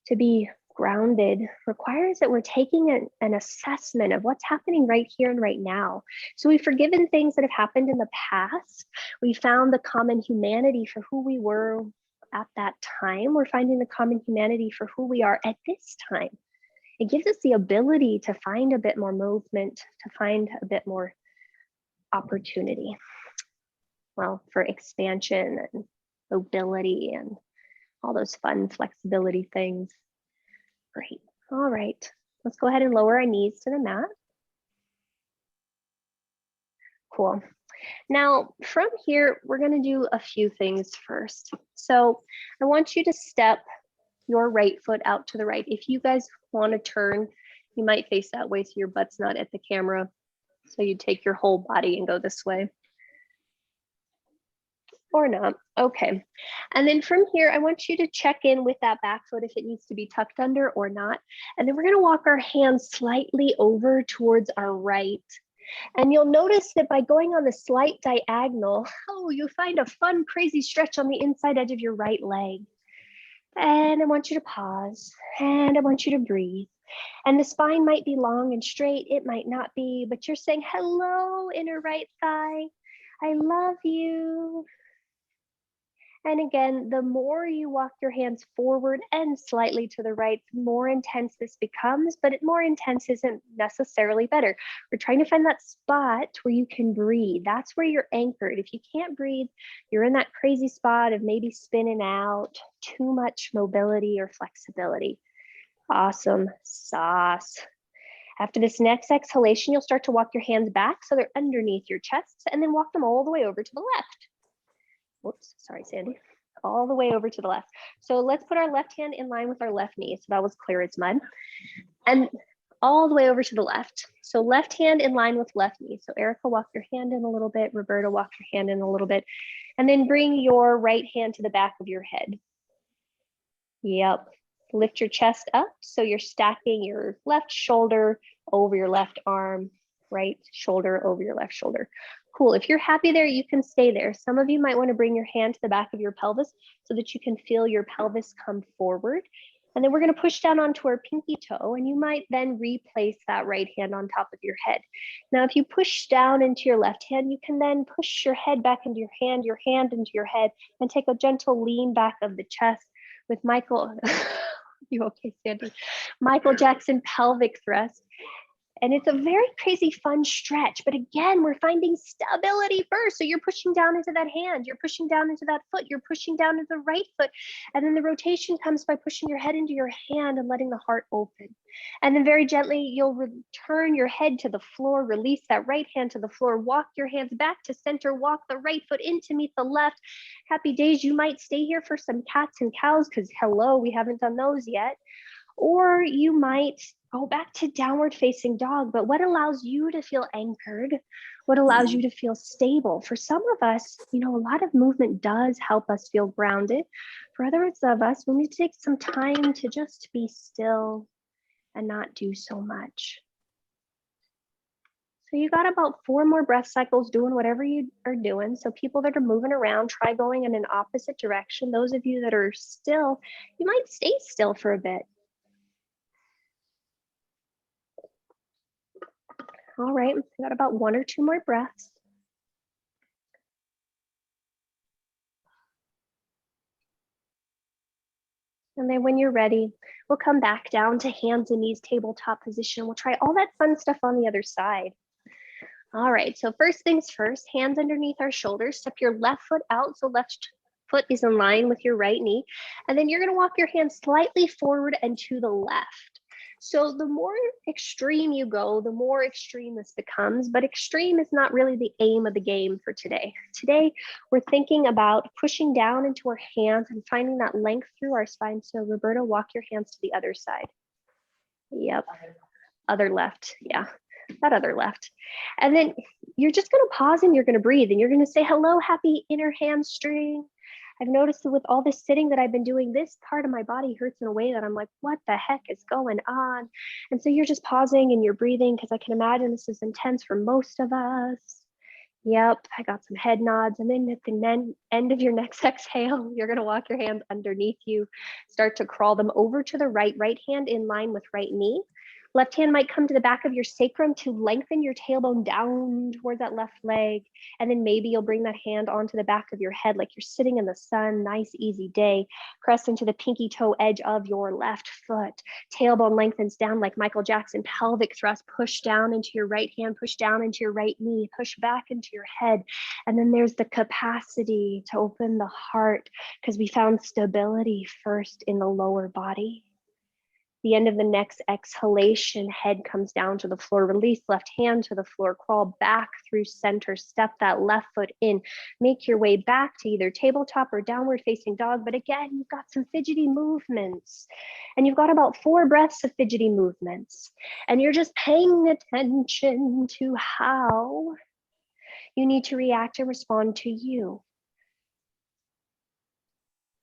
To be grounded requires that we're taking an assessment of what's happening right here and right now. So we've forgiven things that have happened in the past. We found the common humanity for who we were at that time. We're finding the common humanity for who we are at this time. It gives us the ability to find a bit more movement, to find a bit more opportunity. Well, for expansion and mobility and all those fun flexibility things. Great. All right. Let's go ahead and lower our knees to the mat. Cool. Now, from here, we're going to do a few things first. So I want you to step your right foot out to the right. If you guys want to turn, you might face that way so your butt's not at the camera. So you take your whole body and go this way. Or not. Okay. And then from here, I want you to check in with that back foot if it needs to be tucked under or not. And then we're going to walk our hands slightly over towards our right. And you'll notice that by going on the slight diagonal, you find a fun, crazy stretch on the inside edge of your right leg. And I want you to pause and I want you to breathe. And the spine might be long and straight. It might not be, but you're saying, hello, inner right thigh. I love you. And again, the more you walk your hands forward and slightly to the right, the more intense this becomes, but more intense isn't necessarily better. We're trying to find that spot where you can breathe. That's where you're anchored. If you can't breathe, you're in that crazy spot of maybe spinning out, too much mobility or flexibility. Awesome sauce. After this next exhalation, you'll start to walk your hands back so they're underneath your chest and then walk them all the way over to the left. Whoops, sorry, Sandy. All the way over to the left. So let's put our left hand in line with our left knee. So that was clear as mud. And all the way over to the left. So left hand in line with left knee. So Erica, walk your hand in a little bit. Roberta, walk your hand in a little bit. And then bring your right hand to the back of your head. Yep. Lift your chest up. So you're stacking your left shoulder over your left arm, right shoulder over your left shoulder. Cool. If you're happy there, you can stay there. Some of you might want to bring your hand to the back of your pelvis so that you can feel your pelvis come forward. And then we're going to push down onto our pinky toe, and you might then replace that right hand on top of your head. Now, if you push down into your left hand, you can then push your head back into your hand into your head, and take a gentle lean back of the chest with Michael. You okay, Sandy? Michael Jackson pelvic thrust. And it's a very crazy, fun stretch. But again, we're finding stability first. So you're pushing down into that hand. You're pushing down into that foot. You're pushing down into the right foot. And then the rotation comes by pushing your head into your hand and letting the heart open. And then very gently, you'll return your head to the floor. Release that right hand to the floor. Walk your hands back to center. Walk the right foot in to meet the left. Happy days. You might stay here for some cats and cows because, hello, we haven't done those yet. Or you might go back to downward facing dog, but what allows you to feel anchored? What allows you to feel stable? For some of us, a lot of movement does help us feel grounded. For others of us, we need to take some time to just be still and not do so much. So you got about 4 more breath cycles doing whatever you are doing. So people that are moving around, try going in an opposite direction. Those of you that are still, you might stay still for a bit. All right, we've got about 1 or 2 more breaths. And then when you're ready, we'll come back down to hands and knees, tabletop position. We'll try all that fun stuff on the other side. All right, so first things first, hands underneath our shoulders. Step your left foot out, so left foot is in line with your right knee. And then you're gonna walk your hands slightly forward and to the left. So the more extreme you go, the more extreme this becomes, but extreme is not really the aim of the game for today. Today, we're thinking about pushing down into our hands and finding that length through our spine. So Roberta, walk your hands to the other side. Yep, other left, yeah, that other left. And then you're just gonna pause and you're gonna breathe and you're gonna say, hello, happy inner hamstring. I've noticed that with all this sitting that I've been doing, this part of my body hurts in a way that I'm like, what the heck is going on? And so you're just pausing and you're breathing, because I can imagine this is intense for most of us. Yep, I got some head nods. And then at the end of your next exhale, you're gonna walk your hands underneath you, start to crawl them over to the right hand in line with right knee. Left hand might come to the back of your sacrum to lengthen your tailbone down towards that left leg. And then maybe you'll bring that hand onto the back of your head like you're sitting in the sun, nice, easy day. Press into the pinky toe edge of your left foot. Tailbone lengthens down like Michael Jackson. Pelvic thrust, push down into your right hand, push down into your right knee, push back into your head. And then there's the capacity to open the heart, because we found stability first in the lower body. The end of the next exhalation, head comes down to the floor, release left hand to the floor, crawl back through center, step that left foot in, make your way back to either tabletop or downward facing dog. But again, you've got some fidgety movements, and you've got about 4 breaths of fidgety movements, and you're just paying attention to how you need to react and respond to you.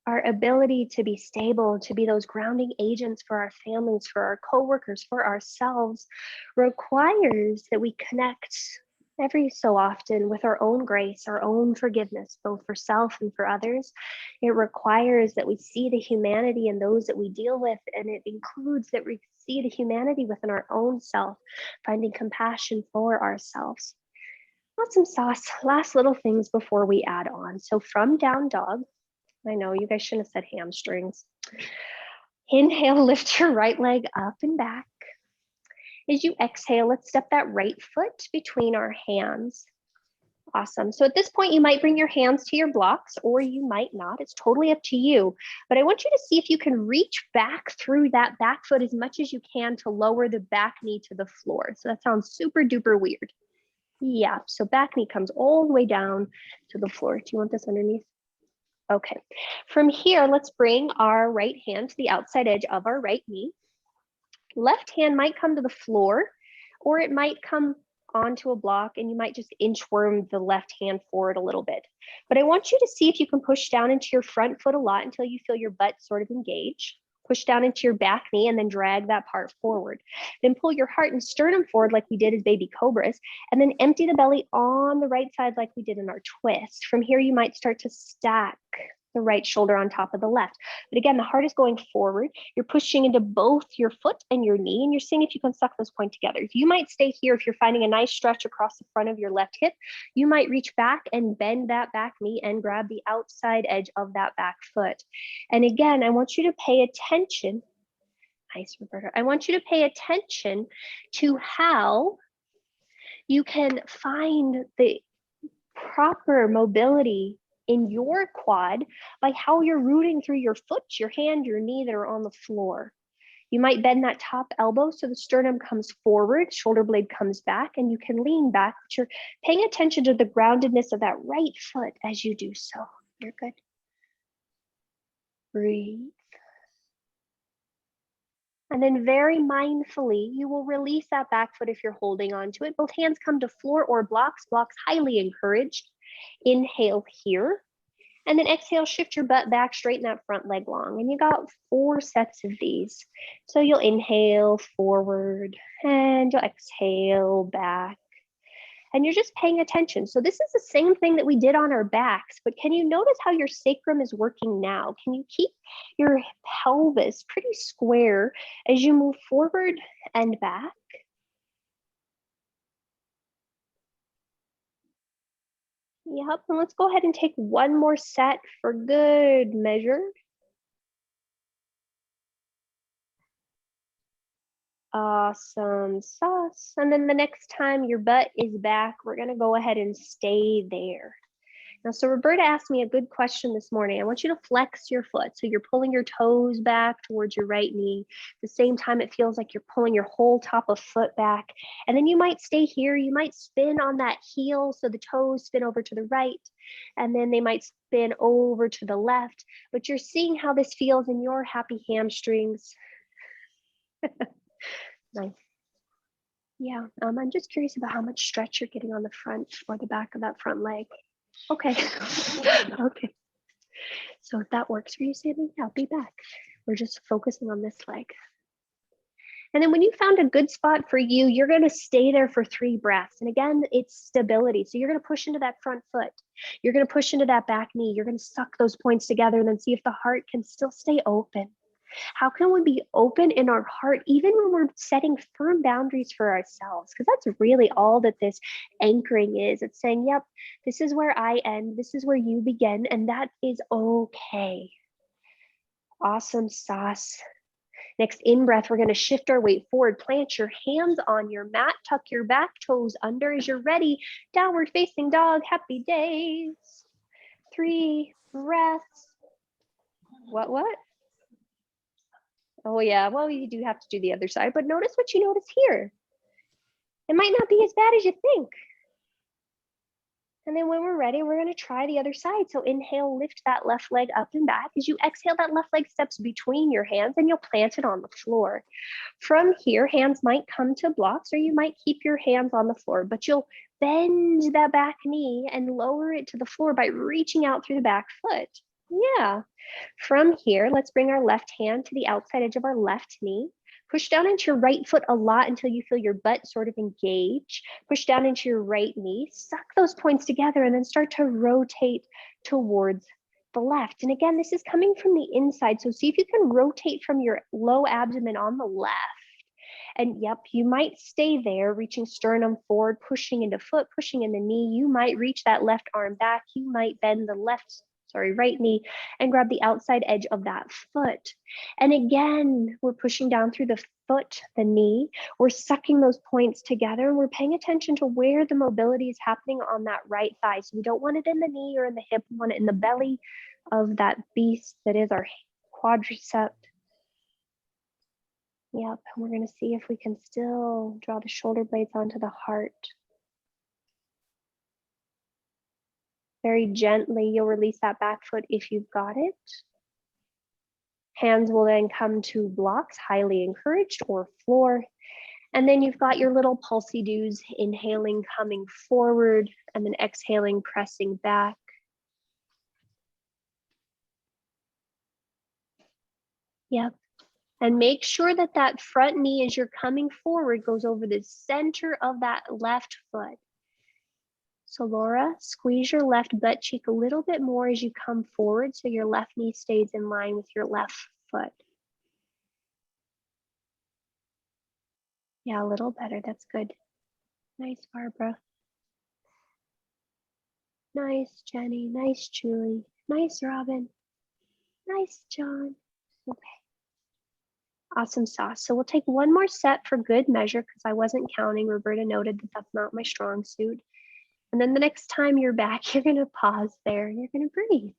Our ability to be stable, to be those grounding agents for our families, for our coworkers, for ourselves, requires that we connect every so often with our own grace, our own forgiveness, both for self and for others. It requires that we see the humanity in those that we deal with, and it includes that we see the humanity within our own self, finding compassion for ourselves. Some sauce, last little things before we add on. So from down dog, I know you guys shouldn't have said hamstrings. Inhale, lift your right leg up and back. As you exhale, let's step that right foot between our hands. Awesome. So at this point, you might bring your hands to your blocks, or you might not. It's totally up to you. But I want you to see if you can reach back through that back foot as much as you can to lower the back knee to the floor. So that sounds super duper weird. Yeah, so back knee comes all the way down to the floor. Do you want this underneath? Okay, from here, let's bring our right hand to the outside edge of our right knee. Left hand might come to the floor, or it might come onto a block, and you might just inchworm the left hand forward a little bit. But I want you to see if you can push down into your front foot a lot until you feel your butt sort of engage. Push down into your back knee and then drag that part forward. Then pull your heart and sternum forward like we did as baby cobras, and then empty the belly on the right side like we did in our twist. From here, you might start to stack the right shoulder on top of the left. But again, the heart is going forward. You're pushing into both your foot and your knee, and you're seeing if you can suck those point together. You might stay here if you're finding a nice stretch across the front of your left hip. You might reach back and bend that back knee and grab the outside edge of that back foot. And again, I want you to pay attention. Nice, Roberta. I want you to pay attention to how you can find the proper mobility in your quad by how you're rooting through your foot, your hand, your knee that are on the floor. You might bend that top elbow so the sternum comes forward, shoulder blade comes back, and you can lean back, but you're paying attention to the groundedness of that right foot as you do so. You're good. Breathe. And then very mindfully, you will release that back foot if you're holding onto it. Both hands come to floor or blocks. Blocks highly encouraged. Inhale here. And then exhale, shift your butt back, straighten that front leg long. And you got 4 sets of these. So you'll inhale forward and you'll exhale back. And you're just paying attention. So this is the same thing that we did on our backs, but can you notice how your sacrum is working now? Can you keep your pelvis pretty square as you move forward and back? Yep, and let's go ahead and take one more set for good measure. Awesome sauce. And then the next time your butt is back, we're gonna go ahead and stay there. Now, so Roberta asked me a good question this morning. I want you to flex your foot. So you're pulling your toes back towards your right knee. At the same time, it feels like you're pulling your whole top of foot back. And then you might stay here. You might spin on that heel. So the toes spin over to the right. And then they might spin over to the left. But you're seeing how this feels in your happy hamstrings. Nice. Yeah, I'm just curious about how much stretch you're getting on the front or the back of that front leg. Okay. Okay. So if that works for you, Sammy, I'll be back. We're just focusing on this leg. And then when you found a good spot for you, you're going to stay there for 3 breaths. And again, it's stability. So you're going to push into that front foot. You're going to push into that back knee. You're going to suck those points together and then see if the heart can still stay open. How can we be open in our heart, even when we're setting firm boundaries for ourselves? Because that's really all that this anchoring is. It's saying, yep, this is where I end. This is where you begin. And that is okay. Awesome sauce. Next in breath, we're going to shift our weight forward. Plant your hands on your mat. Tuck your back toes under as you're ready. Downward facing dog. Happy days. 3 breaths. What? Oh yeah, well, you do have to do the other side, but notice what you notice here. It might not be as bad as you think. And then when we're ready, we're gonna try the other side. So inhale, lift that left leg up and back. As you exhale, that left leg steps between your hands and you'll plant it on the floor. From here, hands might come to blocks or you might keep your hands on the floor, but you'll bend that back knee and lower it to the floor by reaching out through the back foot. Yeah. From here, let's bring our left hand to the outside edge of our left knee. Push down into your right foot a lot until you feel your butt sort of engage. Push down into your right knee, suck those points together, and then start to rotate towards the left. And again, this is coming from the inside. So see if you can rotate from your low abdomen on the left. And yep, you might stay there, reaching sternum forward, pushing into foot, pushing in the knee. You might reach that left arm back. You might bend the right knee and grab the outside edge of that foot. And again, we're pushing down through the foot, the knee. We're sucking those points together and we're paying attention to where the mobility is happening on that right thigh. So we don't want it in the knee or in the hip. We want it in the belly of that beast that is our quadricep. Yep, and we're going to see if we can still draw the shoulder blades onto the heart. Very gently, you'll release that back foot if you've got it. Hands will then come to blocks, highly encouraged, or floor. And then you've got your little pulsy-doos, inhaling, coming forward, and then exhaling, pressing back. Yep. And make sure that that front knee, as you're coming forward, goes over the center of that left foot. So Laura, squeeze your left butt cheek a little bit more as you come forward so your left knee stays in line with your left foot. Yeah, a little better. That's good. Nice, Barbara. Nice, Jenny. Nice, Julie. Nice, Robin. Nice, John. Okay. Awesome sauce. So we'll take one more set for good measure because I wasn't counting. Roberta noted that that's not my strong suit. And then the next time you're back, you're going to pause there. You're going to breathe.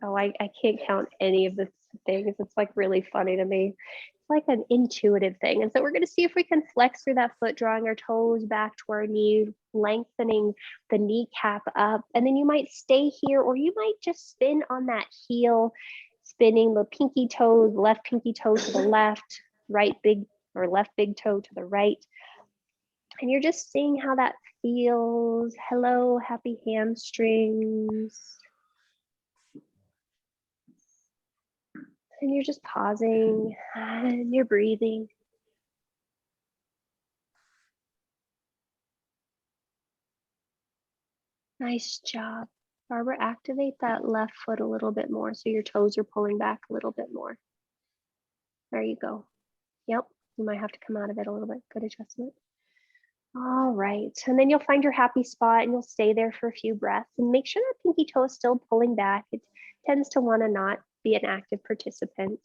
Oh, I can't count any of the things. It's like really funny to me. It's like an intuitive thing. And so we're going to see if we can flex through that foot, drawing our toes back to our knee, lengthening the kneecap up. And then you might stay here, or you might just spin on that heel, spinning the pinky toe, left pinky toe to the left, right big or left big toe to the right. And you're just seeing how that feels. Hello, happy hamstrings. And you're just pausing and you're breathing. Nice job. Barbara, activate that left foot a little bit more so your toes are pulling back a little bit more. There you go. Yep, you might have to come out of it a little bit. Good adjustment. All right, and then you'll find your happy spot and you'll stay there for a few breaths and make sure that pinky toe is still pulling back. It tends to want to not be an active participant.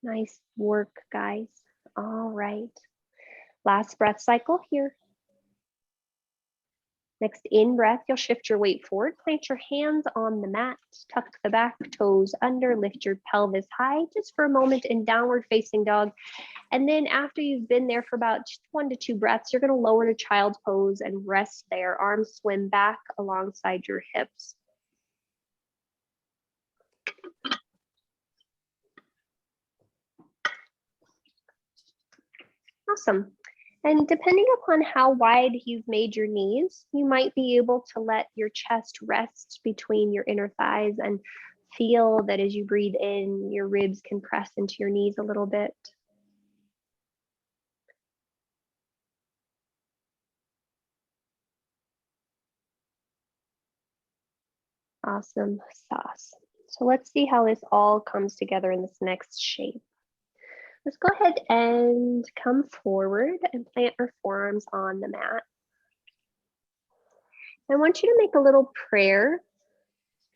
Nice work, guys. All right. Last breath cycle here. Next in breath, you'll shift your weight forward, plant your hands on the mat, tuck the back toes under, lift your pelvis high just for a moment in downward facing dog. And then after you've been there for about 1 to 2 breaths, you're going to lower to child's pose and rest there. Arms swim back alongside your hips. Awesome. And depending upon how wide you've made your knees, you might be able to let your chest rest between your inner thighs and feel that as you breathe in, your ribs can press into your knees a little bit. Awesome sauce. So let's see how this all comes together in this next shape. Let's go ahead and come forward and plant our forearms on the mat. I want you to make a little prayer.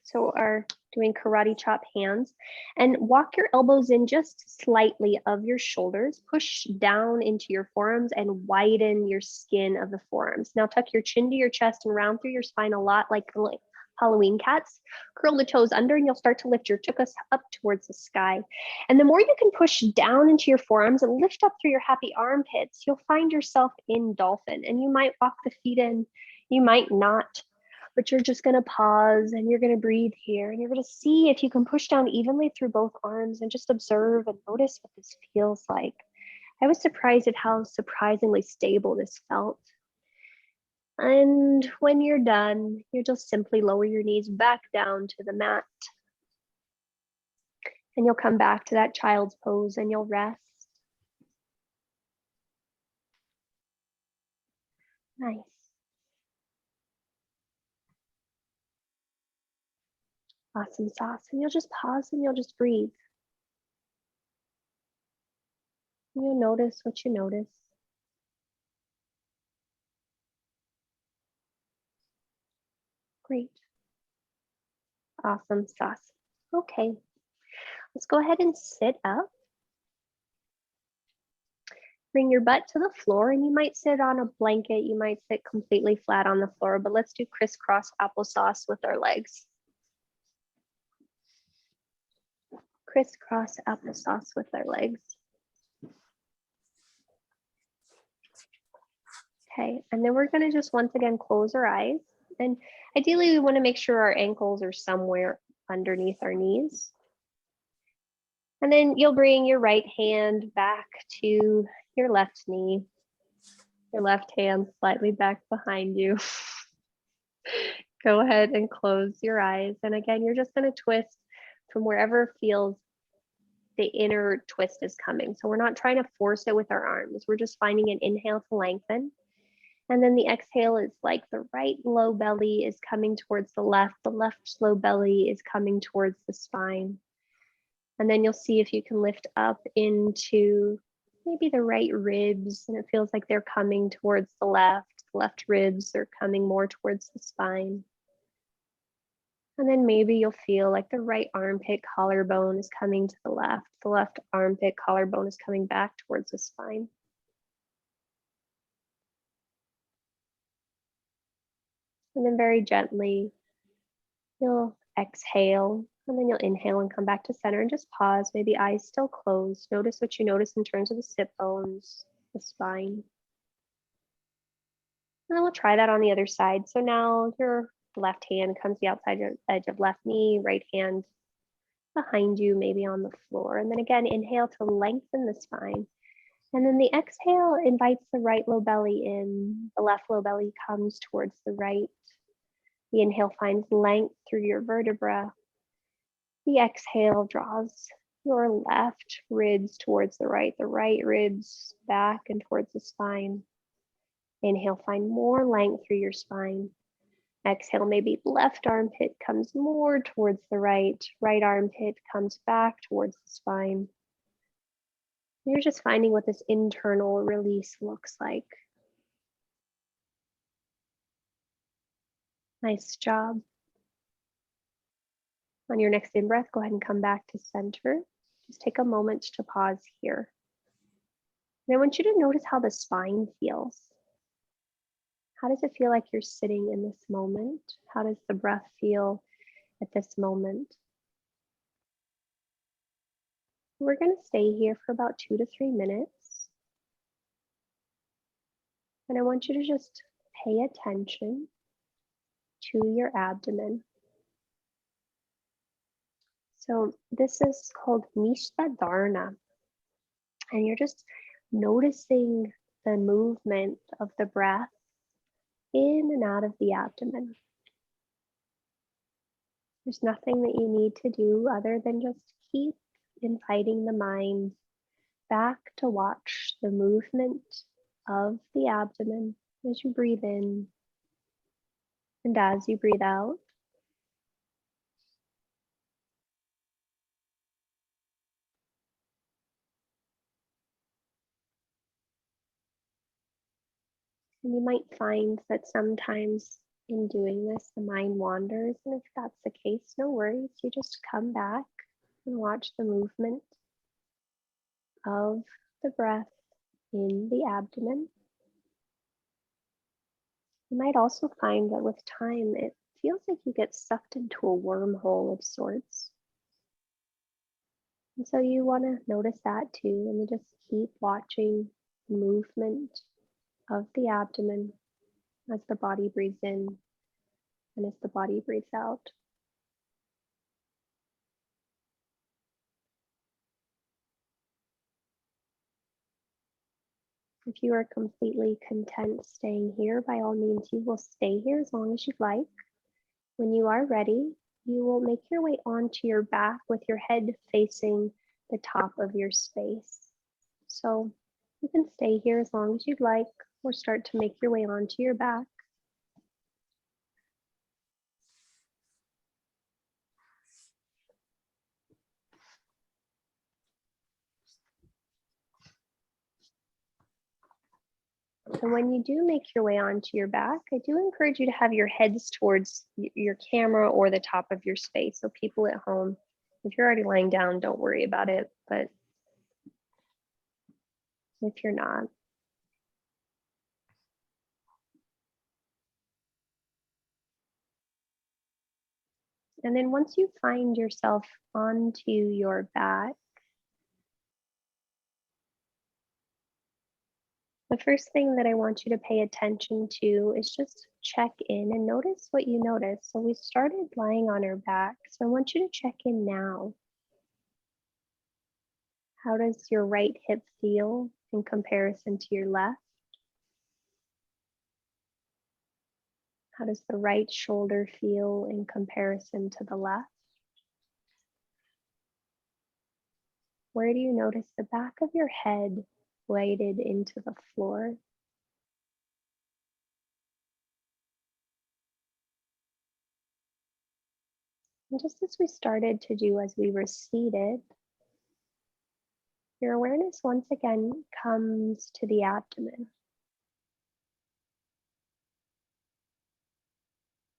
So are doing karate chop hands, and walk your elbows in just slightly of your shoulders, push down into your forearms and widen your skin of the forearms. Now tuck your chin to your chest and round through your spine a lot like Halloween cats. Curl the toes under and you'll start to lift your tuchus up towards the sky. And the more you can push down into your forearms and lift up through your happy armpits, you'll find yourself in dolphin, and you might walk the feet in, you might not. But you're just going to pause and you're going to breathe here, and you're going to see if you can push down evenly through both arms and just observe and notice what this feels like. I was surprised at how surprisingly stable this felt. And when you're done, you just simply lower your knees back down to the mat. And you'll come back to that child's pose and you'll rest. Nice. Awesome sauce. And you'll just pause and you'll just breathe. And you'll notice what you notice. Great. Awesome sauce. Okay. Let's go ahead and sit up. Bring your butt to the floor, and you might sit on a blanket. You might sit completely flat on the floor, but let's do crisscross applesauce with our legs. Crisscross applesauce with our legs. Okay, and then we're going to just once again close our eyes. And ideally, we want to make sure our ankles are somewhere underneath our knees. And then you'll bring your right hand back to your left knee, your left hand slightly back behind you. Go ahead and close your eyes. And again, you're just going to twist from wherever feels the inner twist is coming. So we're not trying to force it with our arms. We're just finding an inhale to lengthen. And then the exhale is like the right low belly is coming towards the left low belly is coming towards the spine. And then you'll see if you can lift up into maybe the right ribs, and it feels like they're coming towards the left ribs are coming more towards the spine. And then maybe you'll feel like the right armpit collarbone is coming to the left armpit collarbone is coming back towards the spine. And then very gently, you'll exhale, and then you'll inhale and come back to center and just pause, maybe eyes still closed. Notice what you notice in terms of the sit bones, the spine. And then we'll try that on the other side. So now your left hand comes to the outside edge of left knee, right hand behind you, maybe on the floor. And then again, inhale to lengthen the spine. And then the exhale invites the right low belly in. The left low belly comes towards the right. The inhale finds length through your vertebra. The exhale draws your left ribs towards the right ribs back and towards the spine. Inhale, find more length through your spine. Exhale, maybe left armpit comes more towards the right armpit comes back towards the spine. You're just finding what this internal release looks like. Nice job. On your next in-breath, go ahead and come back to center. Just take a moment to pause here. And I want you to notice how the spine feels. How does it feel like you're sitting in this moment? How does the breath feel at this moment? We're going to stay here for about 2 to 3 minutes. And I want you to just pay attention to your abdomen. So this is called Nishtadharna. And you're just noticing the movement of the breath in and out of the abdomen. There's nothing that you need to do other than just keep inviting the mind back to watch the movement of the abdomen as you breathe in and as you breathe out. And you might find that sometimes in doing this, the mind wanders. And if that's the case, no worries. You just come back and watch the movement of the breath in the abdomen. You might also find that with time, it feels like you get sucked into a wormhole of sorts. And so you want to notice that too, and you just keep watching the movement of the abdomen as the body breathes in and as the body breathes out. If you are completely content staying here, by all means, you will stay here as long as you'd like. When you are ready, you will make your way onto your back with your head facing the top of your space. So you can stay here as long as you'd like, or start to make your way onto your back. And when you do make your way onto your back, I do encourage you to have your heads towards your camera or the top of your space. So people at home, if you're already lying down, don't worry about it. But if you're not, and then once you find yourself onto your back, the first thing that I want you to pay attention to is just check in and notice what you notice. So we started lying on our back. So I want you to check in now. How does your right hip feel in comparison to your left? How does the right shoulder feel in comparison to the left? Where do you notice the back of your head weighted into the floor? And just as we started to do as we were seated, your awareness once again comes to the abdomen.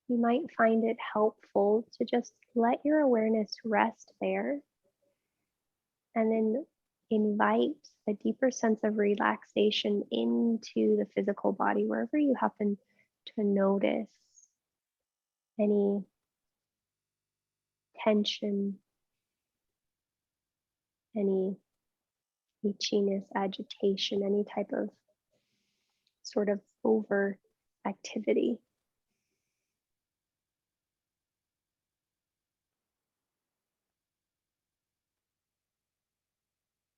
You might find it helpful to just let your awareness rest there and then invite a deeper sense of relaxation into the physical body, wherever you happen to notice any tension, any itchiness, agitation, any type of sort of over activity.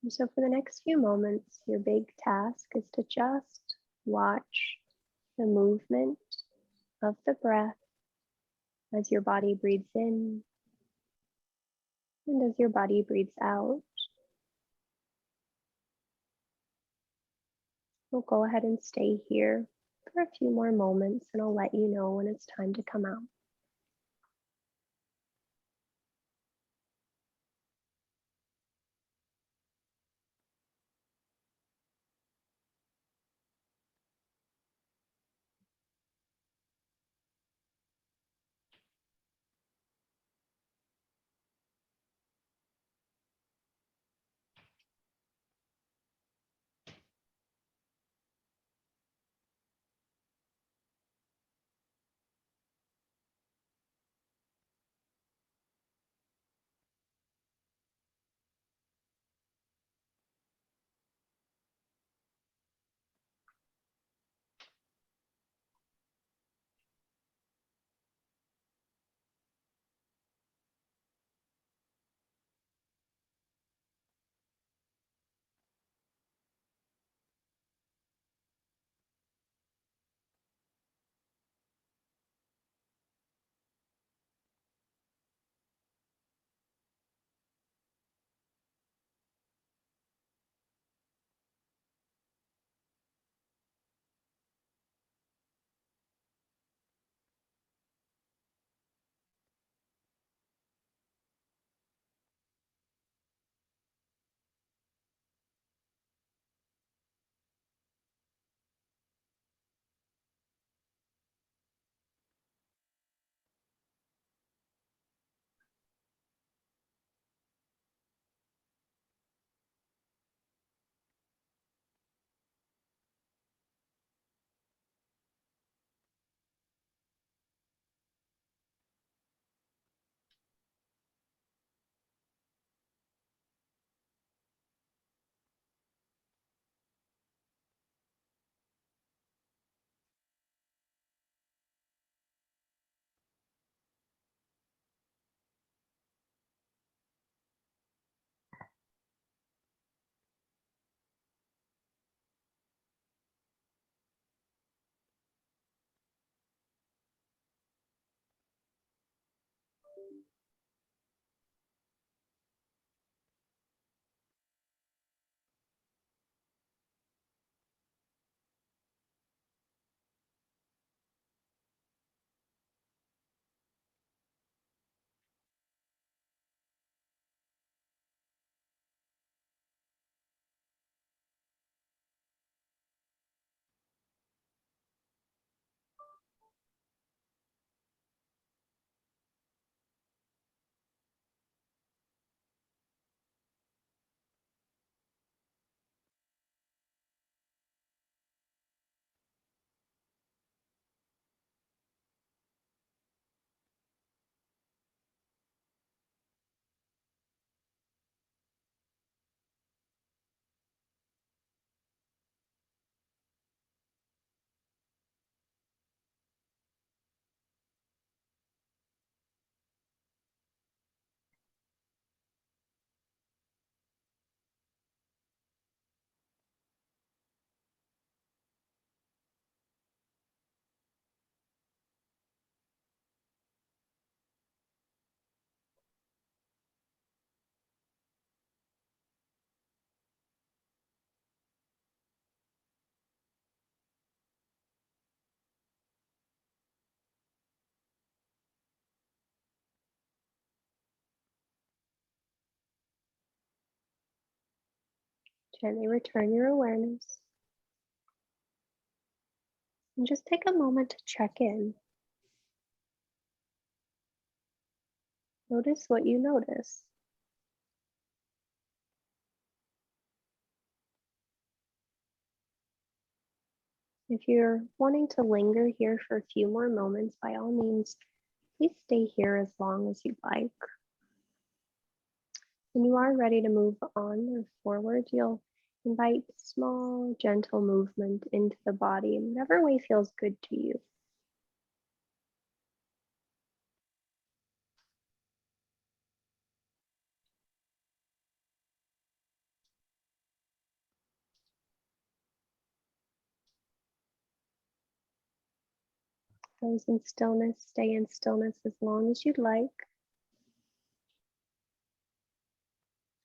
And so for the next few moments, your big task is to just watch the movement of the breath as your body breathes in and as your body breathes out. We'll go ahead and stay here for a few more moments, and I'll let you know when it's time to come out. Gently return your awareness and just take a moment to check in. Notice what you notice. If you're wanting to linger here for a few more moments, by all means, please stay here as long as you'd like. When you are ready to move on or forward, you'll invite small, gentle movement into the body in whatever way feels good to you. Those in stillness, stay in stillness as long as you'd like.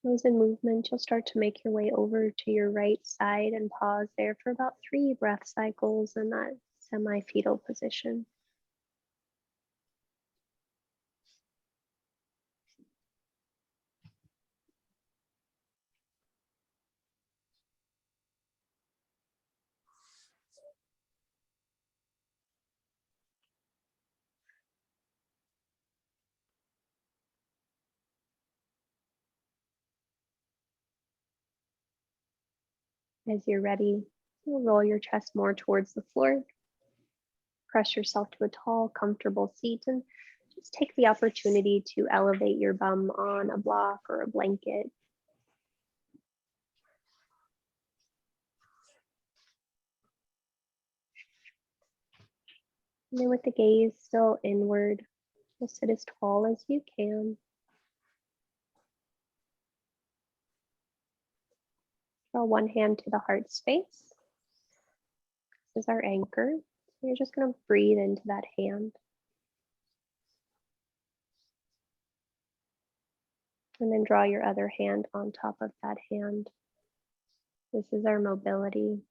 Those in movement, you'll start to make your way over to your right side and pause there for about 3 breath cycles in that semi-fetal position. As you're ready, you'll roll your chest more towards the floor. Press yourself to a tall, comfortable seat and just take the opportunity to elevate your bum on a block or a blanket. And then with the gaze still inward, you'll sit as tall as you can. Draw one hand to the heart space. This is our anchor. So you're just going to breathe into that hand. And then draw your other hand on top of that hand. This is our mobility.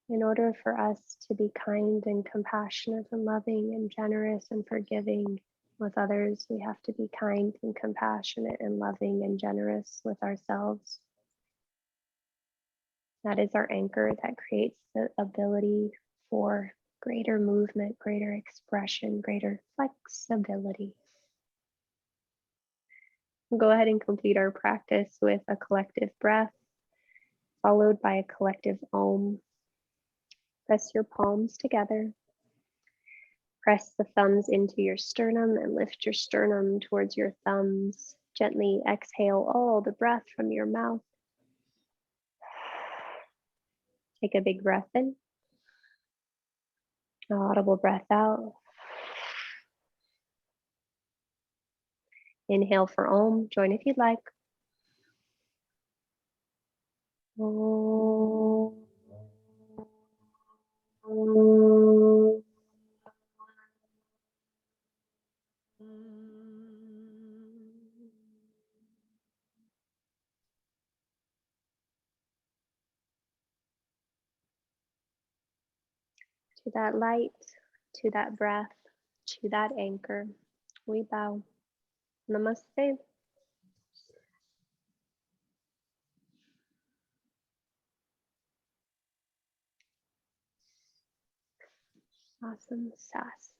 In order for us to be kind and compassionate and loving and generous and forgiving with others, we have to be kind and compassionate and loving and generous with ourselves. That is our anchor that creates the ability for greater movement, greater expression, greater flexibility. We'll go ahead and complete our practice with a collective breath, followed by a collective Om. Press your palms together. Press the thumbs into your sternum and lift your sternum towards your thumbs. Gently exhale all the breath from your mouth. Take a big breath in. An audible breath out. Inhale for Om. Join if you'd like. Om. Om. To that light, to that breath, to that anchor, we bow. Namaste. Awesome. Sas.